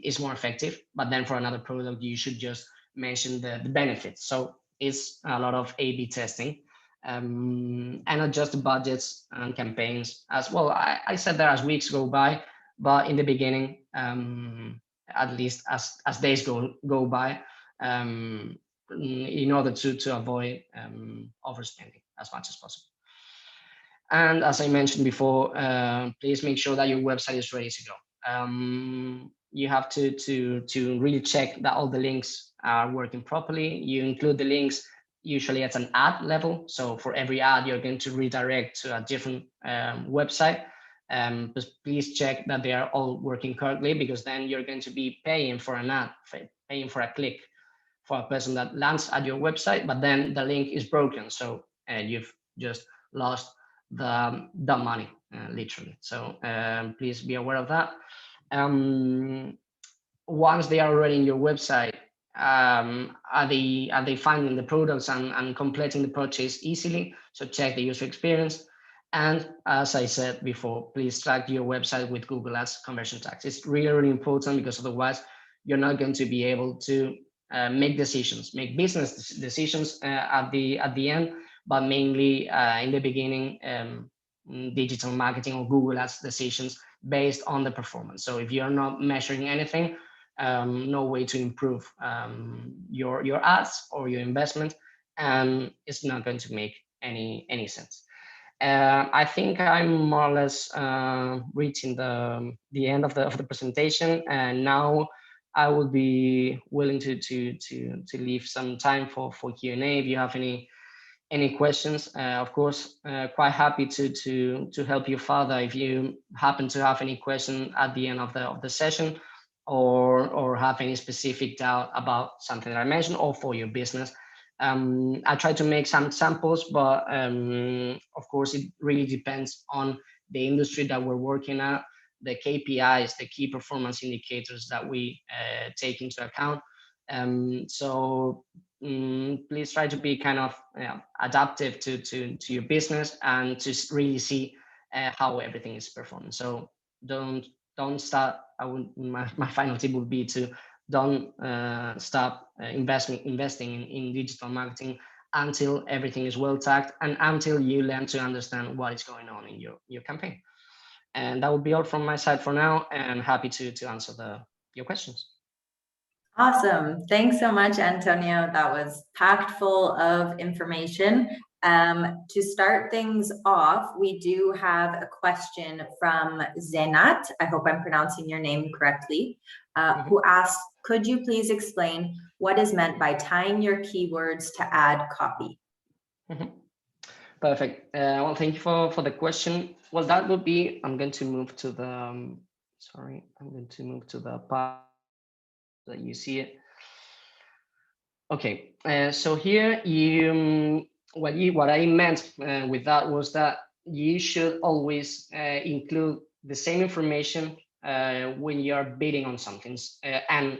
is more effective. But then for another product, you should just mention the benefits. So it's a lot of A/B testing, and adjust the budgets and campaigns as well. I said that as weeks go by, but in the beginning, at least as days go by, in order to avoid overspending as much as possible. And as I mentioned before, please make sure that your website is ready to go. You have to really check that all the links are working properly. You include the links usually at an ad level. So for every ad, you're going to redirect to a different website. But please check that they are all working correctly, because then you're going to be paying for an ad, paying for a click for a person that lands at your website, but then the link is broken. So you've just lost the money, literally. So please be aware of that. Once they are already in your website, are they finding the products and completing the purchase easily? So check the user experience. And as I said before, please track your website with Google Ads conversion tags. It's really, really important, because otherwise you're not going to be able to make business decisions at the end, but mainly in the beginning, digital marketing or Google Ads decisions based on the performance. So if you're not measuring anything, no way to improve your ads or your investment, and it's not going to make any sense. I think I'm more or less reaching the end of the presentation, and now I would be willing to leave some time for Q&A if you have any questions. Of course, quite happy to help you further if you happen to have any question at the end of the session, or have any specific doubt about something that I mentioned or for your business. I try to make some examples, but of course, it really depends on the industry that we're working at, the KPIs, the key performance indicators that we take into account. So please try to be kind of adaptive to your business, and to really see how everything is performing. So don't start. My final tip would be to don't stop investing in digital marketing until everything is well tagged, and until you learn to understand what is going on in your campaign. And that would be all from my side for now, and happy to answer your questions. Awesome. Thanks so much, Antonio. That was packed full of information. To start things off, we do have a question from Zenat. I hope I'm pronouncing your name correctly, who asks, could you please explain what is meant by tying your keywords to ad copy? Perfect. Well, thank you for the question. Well, that would be, I'm going to move to the, sorry, I'm going to move to the part that you see it. Okay, so here what I meant with that was that you should always include the same information when you're bidding on something, and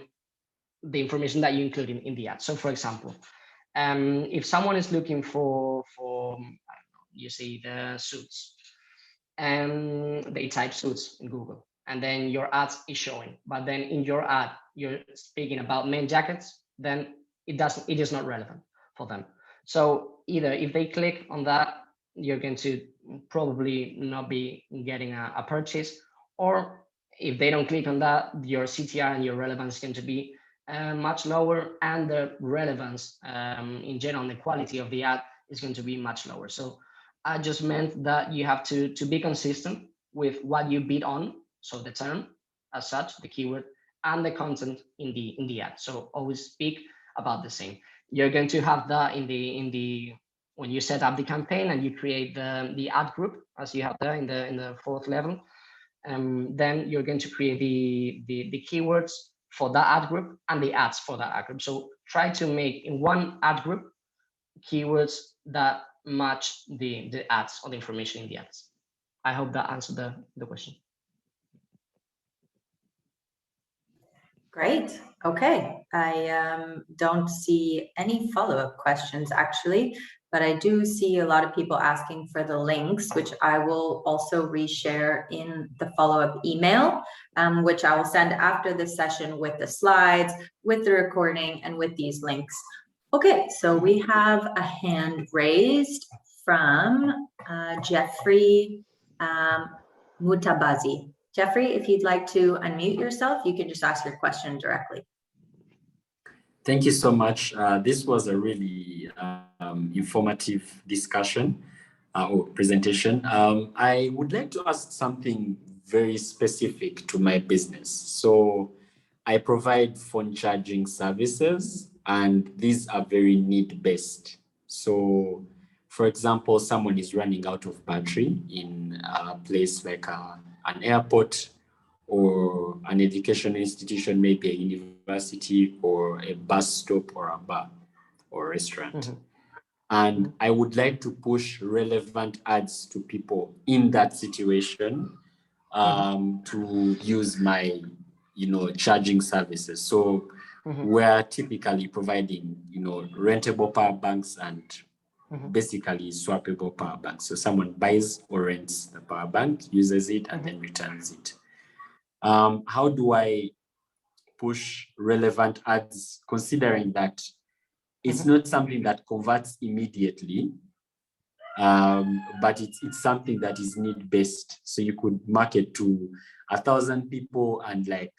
the information that you include in the ad. So for example, if someone is looking for I don't know, you see the suits, and they type suits in Google, and then your ad is showing, but then in your ad you're speaking about men jackets, then it is not relevant for them. So either if they click on that, you're going to probably not be getting a purchase, or if they don't click on that, your CTR and your relevance is going to be much lower, and the relevance in general, the quality of the ad is going to be much lower. So I just meant that you have to be consistent with what you bid on, so the term as such, the keyword, and the content in the ad. So always speak about the same. You're going to have that in the when you set up the campaign and you create the ad group, as you have there in the fourth level. Then you're going to create the keywords for that ad group and the ads for that ad group. So try to make in one ad group keywords that match the ads or the information in the ads. I hope that answered the question. Great. Okay. I don't see any follow-up questions actually, but I do see a lot of people asking for the links, which I will also reshare in the follow-up email, which I will send after this session with the slides, with the recording, and with these links. Okay, so we have a hand raised from Jeffrey Mutabazi. Jeffrey, if you'd like to unmute yourself, you can just ask your question directly. Thank you so much. This was a really informative discussion or presentation. I would like to ask something very specific to my business. So I provide phone charging services, and these are very need-based. So for example, someone is running out of battery in a place like an airport or an education institution, maybe a university or a bus stop or a bar or restaurant. Mm-hmm. And I would like to push relevant ads to people in that situation to use my, charging services. So we're typically providing, rentable power banks and basically swappable power banks. So someone buys or rents the power bank, uses it, and then returns it. How do I push relevant ads, considering that it's not something that converts immediately, but it's something that is need-based. So you could market to 1,000 people, and like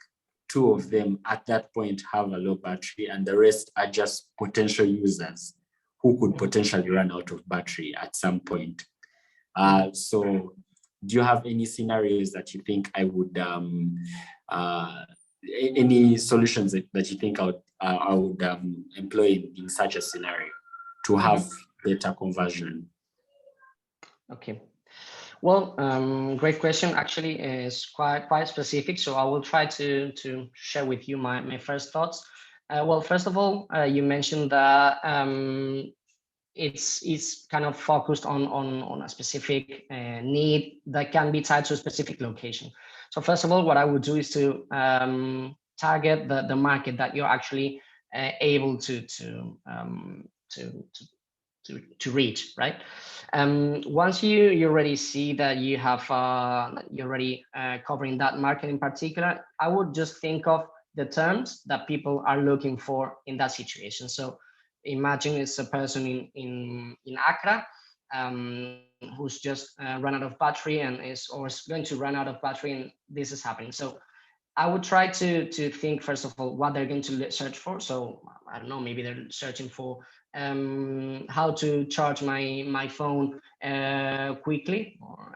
2 of them at that point have a low battery, and the rest are just potential users who could potentially run out of battery at some point. So do you have any scenarios that you think I would, any solutions that you think I would employ in such a scenario to have better conversion? Okay. Well, great question. Actually, is quite specific. So I will try to share with you my first thoughts. Well, first of all, you mentioned that it's kind of focused on a specific need that can be tied to a specific location. So first of all, what I would do is to target the market that you're actually able to reach, right? Once you already see that you have you're already covering that market in particular, I would just think of the terms that people are looking for in that situation. So imagine it's a person in Accra who's just run out of battery and is going to run out of battery, and this is happening. So I would try to think, first of all, what they're going to search for. So I don't know, maybe they're searching for how to charge my phone quickly, or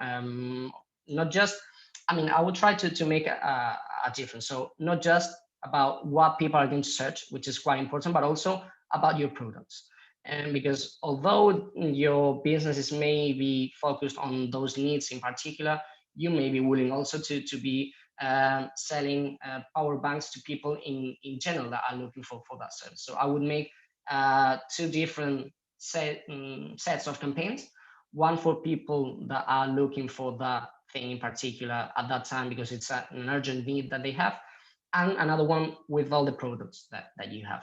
not just, I mean, I would try to make a difference. So not just about what people are going to search, which is quite important, but also about your products. And because although your business is maybe focused on those needs in particular, you may be willing also to be selling power banks to people in general that are looking for that service. So I would make 2 different sets of campaigns, one for people that are looking for that thing in particular at that time because it's an urgent need that they have, and another one with all the products that you have.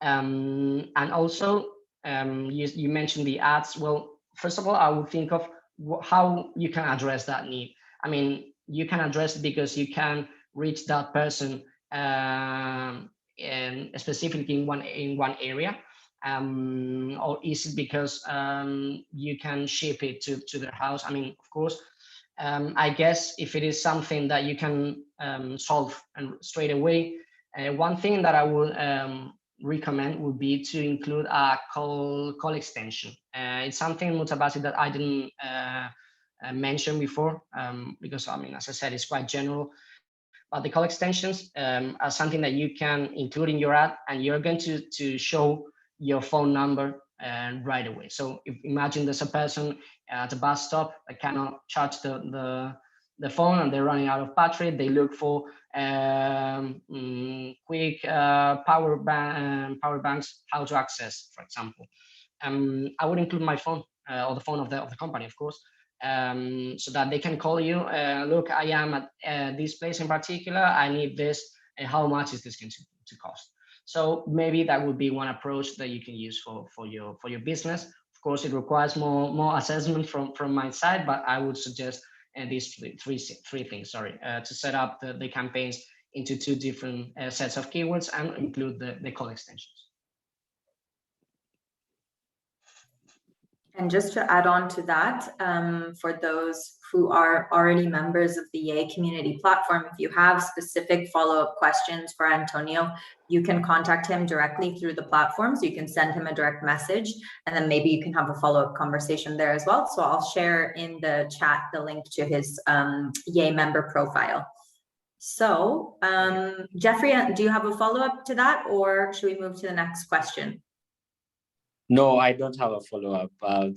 And also you mentioned the ads. Well, first of all, I would think of how you can address that need. I mean, you can address it because you can reach that person and specifically in one area, or is it because you can ship it to their house? I mean, of course, I guess if it is something that you can solve and straight away, one thing that I would recommend would be to include a call extension. It's something, Mutabazi, that I didn't mention before, because I mean, as I said, it's quite general. But the call extensions are something that you can include in your ad, and you're going to show your phone number right away. So if imagine there's a person at a bus stop that cannot charge the the phone and they're running out of battery, they look for quick power banks, how to access, for example. I would include my phone or the phone of the company, of course, so that they can call you. Look, I am at this place in particular. I need this. And how much is this going to cost? So maybe that would be one approach that you can use for your business. Of course, it requires more assessment from my side, but I would suggest these three things. Sorry, to set up the campaigns into two different sets of keywords and include the call extensions. And just to add on to that, for those who are already members of the Yay community platform, if you have specific follow-up questions for Antonio, you can contact him directly through the platform. So you can send him a direct message, and then maybe you can have a follow-up conversation there as well. So I'll share in the chat the link to his Yay member profile. So Jeffrey, do you have a follow-up to that, or should we move to the next question? No, I don't have a follow-up.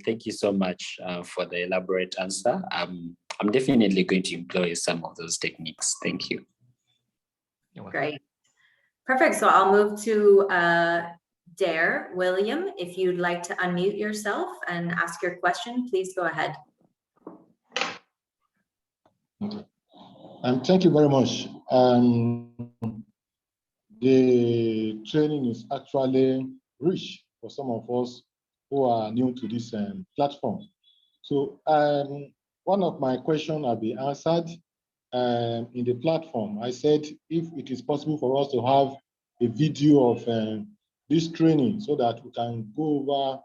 Thank you so much for the elaborate answer. I'm definitely going to employ some of those techniques. Thank you. Great. Perfect. So I'll move to Dare. William, if you'd like to unmute yourself and ask your question, please go ahead. Thank you very much. The training is actually rich for some of us who are new to this platform. So one of my questions have been answered in the platform. I said if it is possible for us to have a video of this training so that we can go over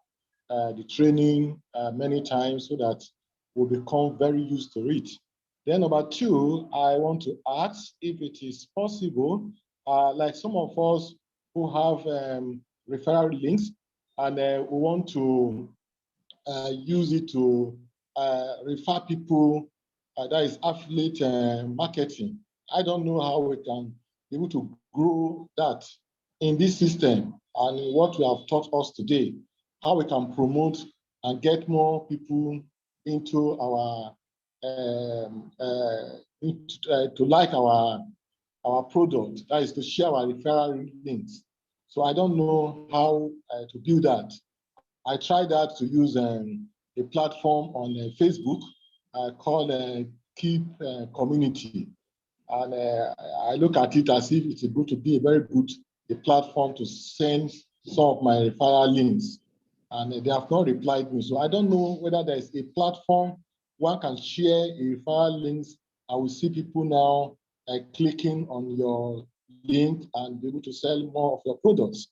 the training many times so that we'll become very used to it. Then number two, I want to ask if it is possible, like some of us who have referral links, and we want to use it to refer people, that is affiliate marketing. I don't know how we can be able to grow that in this system and what we have taught us today, how we can promote and get more people into our, to like our product, that is to share our referral links. So I don't know how to do that. I tried that to use a platform on Facebook called Keep Community. And I look at it as if it's going to be a very good platform to send some of my referral links. And they have not replied me. So I don't know whether there's a platform one can share a referral links. I will see people now clicking on your link and be able to sell more of your products.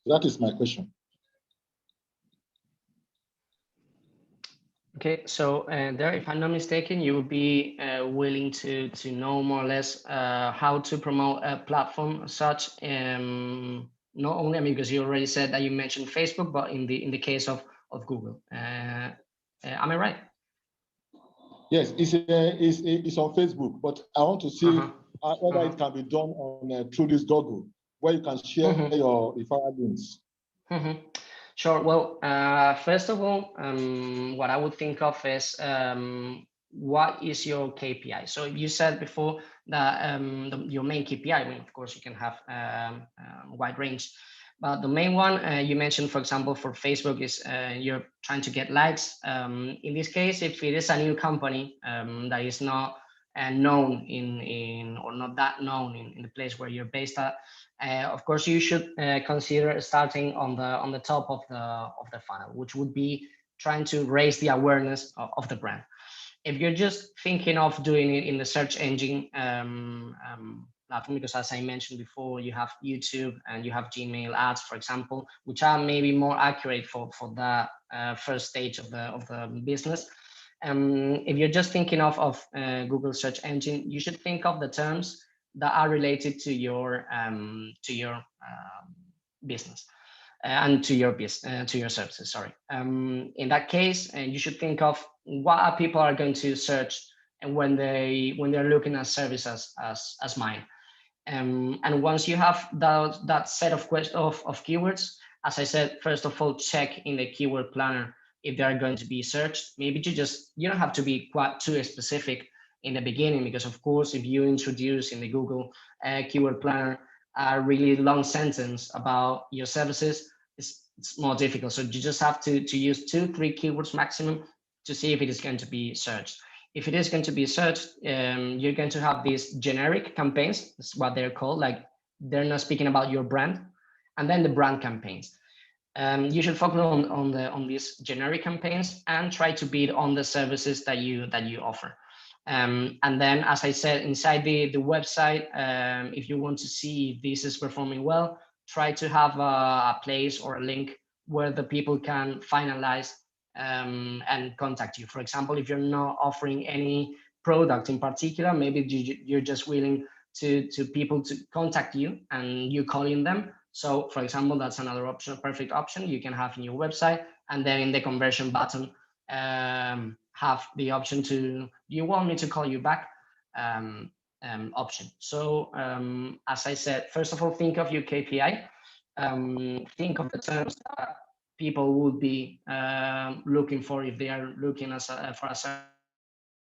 That is my question. Okay, so there, if I'm not mistaken, you would be willing to know more or less how to promote a platform such, not only, I mean, because you already said that you mentioned Facebook, but in the case of Google. Am I right? Yes, it's on Facebook, but I want to see whether it can be done on through this Google, where you can share your referral links. Sure. Well, first of all, what I would think of is what is your KPI? So you said before that your main KPI, I mean, of course, you can have a wide range, but the main one you mentioned, for example, for Facebook is you're trying to get likes. In this case, if it is a new company that is not known in or not that known in the place where you're based at, of course, you should consider starting on the top of the funnel, which would be trying to raise the awareness of the brand. If you're just thinking of doing it in the search engine platform, because as I mentioned before, you have YouTube and you have Gmail ads, for example, which are maybe more accurate for that first stage of the business. If you're just thinking of Google search engine, you should think of the terms that are related to your business and to your services. Sorry. In that case, you should think of what people are going to search and when they're looking at services as mine. And once you have that set of keywords, as I said, first of all, check in the keyword planner if they are going to be searched. Maybe you don't have to be quite too specific in the beginning, because of course, if you introduce in the Google keyword planner a really long sentence about your services, it's more difficult. So you just have to use 2-3 keywords maximum to see if it is going to be searched. If it is going to be searched, you're going to have these generic campaigns. That's what they're called. Like, they're not speaking about your brand, and then the brand campaigns. You should focus on these generic campaigns and try to bid on the services that you offer. And then, as I said, inside the website, if you want to see if this is performing well, try to have a place or a link where the people can finalize and contact you. For example, if you're not offering any product in particular, maybe you're just willing to people to contact you and you calling them. So for example, that's another option, perfect option you can have in your website. And then in the conversion button, have the option to, do you want me to call you back option. So as I said, first of all, think of your KPI. Think of the terms that people would be looking for if they are looking for a service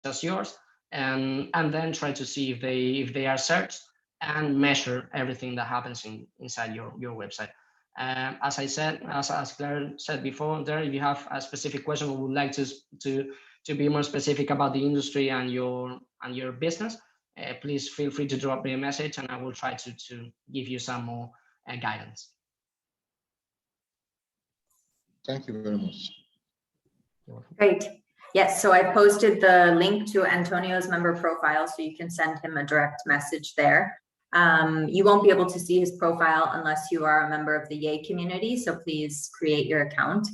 as yours, and then try to see if they are searched, and measure everything that happens inside your website. As I said, as Claire said before, there, if you have a specific question or would like to be more specific about the industry and your business, please feel free to drop me a message, and I will try to give you some more guidance. Thank you very much. Great. Yes, so I posted the link to Antonio's member profile, so you can send him a direct message there. You won't be able to see his profile unless you are a member of the Yay community, so please create your account.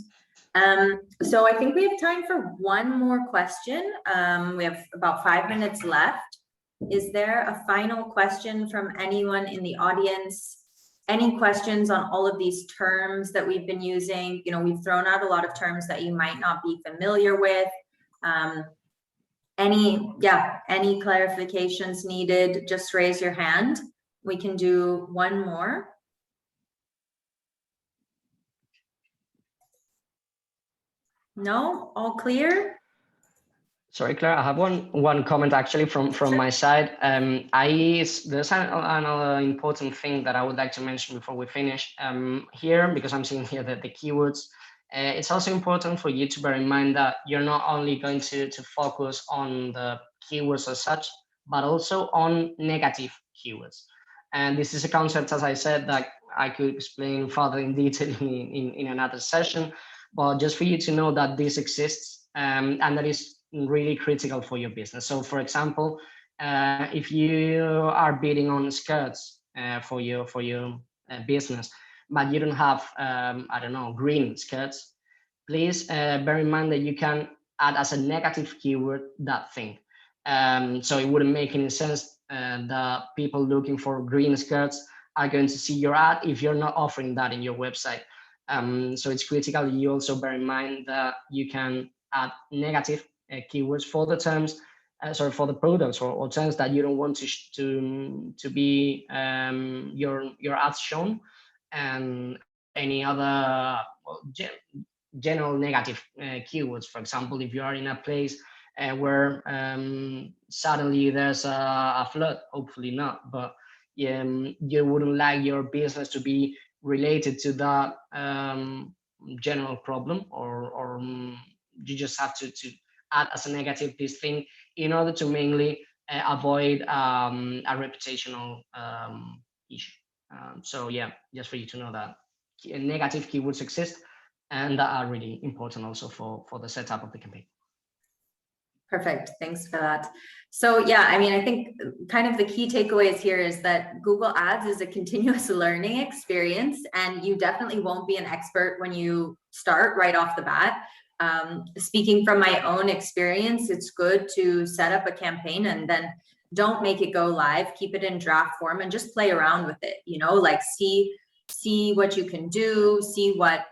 So I think we have time for one more question. We have about 5 minutes left. Is there a final question from anyone in the audience? Any questions on all of these terms that we've been using? You know, we've thrown out a lot of terms that you might not be familiar with. Any clarifications needed, just raise your hand. We can do one more. No, all clear? Sorry, Claire, I have one comment actually from my side. There's another important thing that I would like to mention before we finish here, because I'm seeing here that the keywords. It's also important for you to bear in mind that you're not only going to focus on the keywords as such, but also on negative keywords. And this is a concept, as I said, that I could explain further in detail in another session. But just for you to know that this exists and that is really critical for your business. So for example, if you are bidding on skirts for your business, but you don't have, I don't know, green skirts, please bear in mind that you can add as a negative keyword that thing. So it wouldn't make any sense that people looking for green skirts are going to see your ad if you're not offering that in your website. So it's critical you also bear in mind that you can add negative keywords for the terms, for the products or terms that you don't want to be your ads shown, and any other general negative keywords. For example, if you are in a place where suddenly there's a flood, hopefully not, but you wouldn't like your business to be related to that general problem, or you just have to add as a negative this thing in order to mainly avoid a reputational issue. So yeah, just for you to know that negative keywords exist and that are really important also for the setup of the campaign. Perfect, thanks for that. So yeah, I mean, I think kind of the key takeaways here is that Google Ads is a continuous learning experience, and you definitely won't be an expert when you start right off the bat. Speaking from my own experience, it's good to set up a campaign and then don't make it go live, keep it in draft form and just play around with it, you know, like see what you can do, see what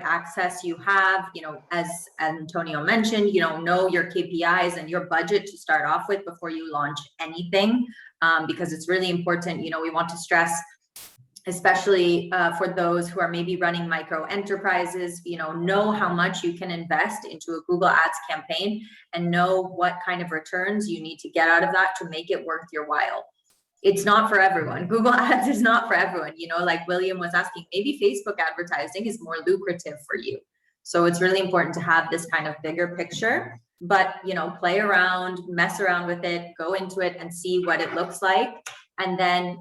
access you have, you know, as Antonio mentioned, you know your KPIs and your budget to start off with before you launch anything, because it's really important. You know, we want to stress especially for those who are maybe running micro enterprises, know how much you can invest into a Google Ads campaign and know what kind of returns you need to get out of that to make it worth your while. It's not for everyone. Google Ads is not for everyone. Like William was asking, maybe Facebook advertising is more lucrative for you. So it's really important to have this kind of bigger picture, but, play around, mess around with it, go into it and see what it looks like. And then,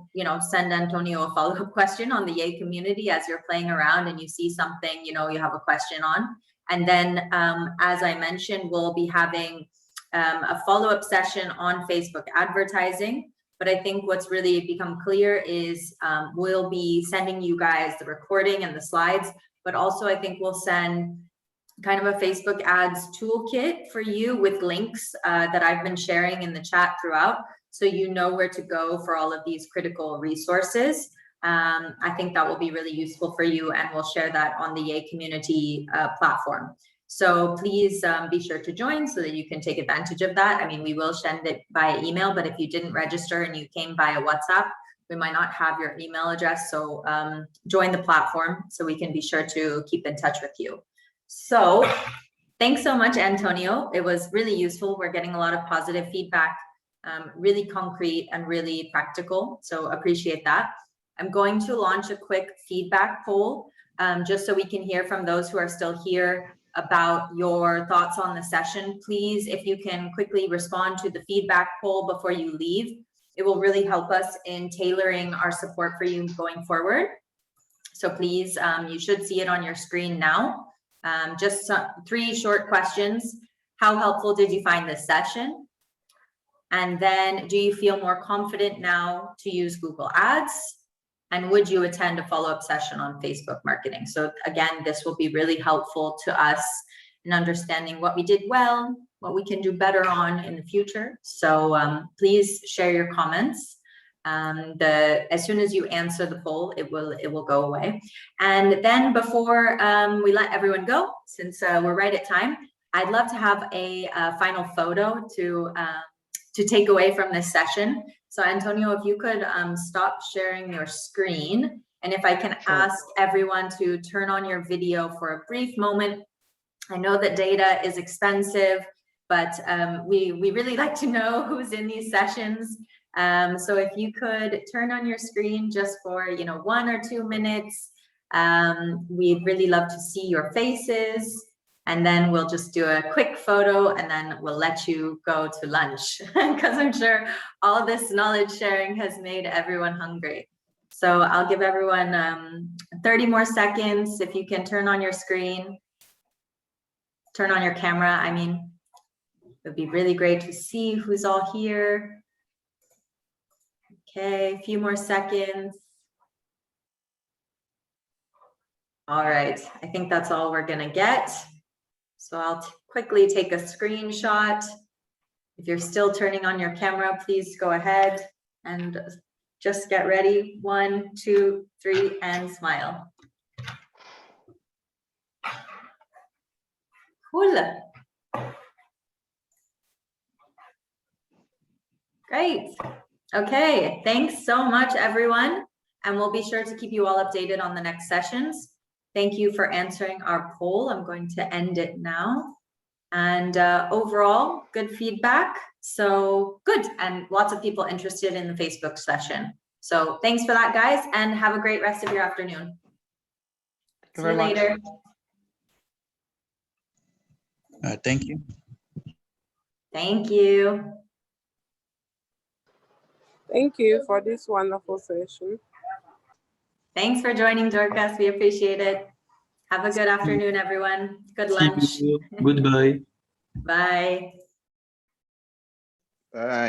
send Antonio a follow-up question on the Yay community as you're playing around and you see something, you have a question on. And then, as I mentioned, we'll be having a follow-up session on Facebook advertising. But I think what's really become clear is we'll be sending you guys the recording and the slides, but also I think we'll send kind of a Facebook ads toolkit for you with links that I've been sharing in the chat throughout. So you know where to go for all of these critical resources. I think that will be really useful for you, and we'll share that on the Yay community platform. So please be sure to join so that you can take advantage of that. I mean, we will send it via email, but if you didn't register and you came via WhatsApp, we might not have your email address. So join the platform so we can be sure to keep in touch with you. So thanks so much, Antonio. It was really useful. We're getting a lot of positive feedback, really concrete and really practical. So appreciate that. I'm going to launch a quick feedback poll just so we can hear from those who are still here about your thoughts on the session. Please, if you can quickly respond to the feedback poll before you leave, it will really help us in tailoring our support for you going forward. So please, you should see it on your screen now. Just 3 short questions. How helpful did you find this session? And then, do you feel more confident now to use Google Ads? And would you attend a follow-up session on Facebook marketing? So again, this will be really helpful to us in understanding what we did well, what we can do better on in the future. So please share your comments. As soon as you answer the poll, it will go away. And then before we let everyone go, since we're right at time, I'd love to have a final photo to take away from this session. So Antonio, if you could stop sharing your screen, and if I can ask everyone to turn on your video for a brief moment. I know that data is expensive, but we really like to know who's in these sessions. So if you could turn on your screen just for 1 or 2 minutes, we'd really love to see your faces. And then we'll just do a quick photo and then we'll let you go to lunch because I'm sure all this knowledge sharing has made everyone hungry. So I'll give everyone 30 more seconds. If you can turn on your screen, turn on your camera. I mean, it would be really great to see who's all here. Okay, a few more seconds. All right, I think that's all we're gonna get. So I'll quickly take a screenshot. If you're still turning on your camera, please go ahead and just get ready. 1, 2, 3, and smile. Cool. Great. Okay, thanks so much, everyone. And we'll be sure to keep you all updated on the next sessions. Thank you for answering our poll. I'm going to end it now. And overall, good feedback. So good. And lots of people interested in the Facebook session. So thanks for that, guys, and have a great rest of your afternoon. See you later. Thank you. Thank you. Thank you for this wonderful session. Thanks for joining, Dorcas. We appreciate it. Have a good afternoon, everyone. Good lunch. Goodbye. Bye. Bye.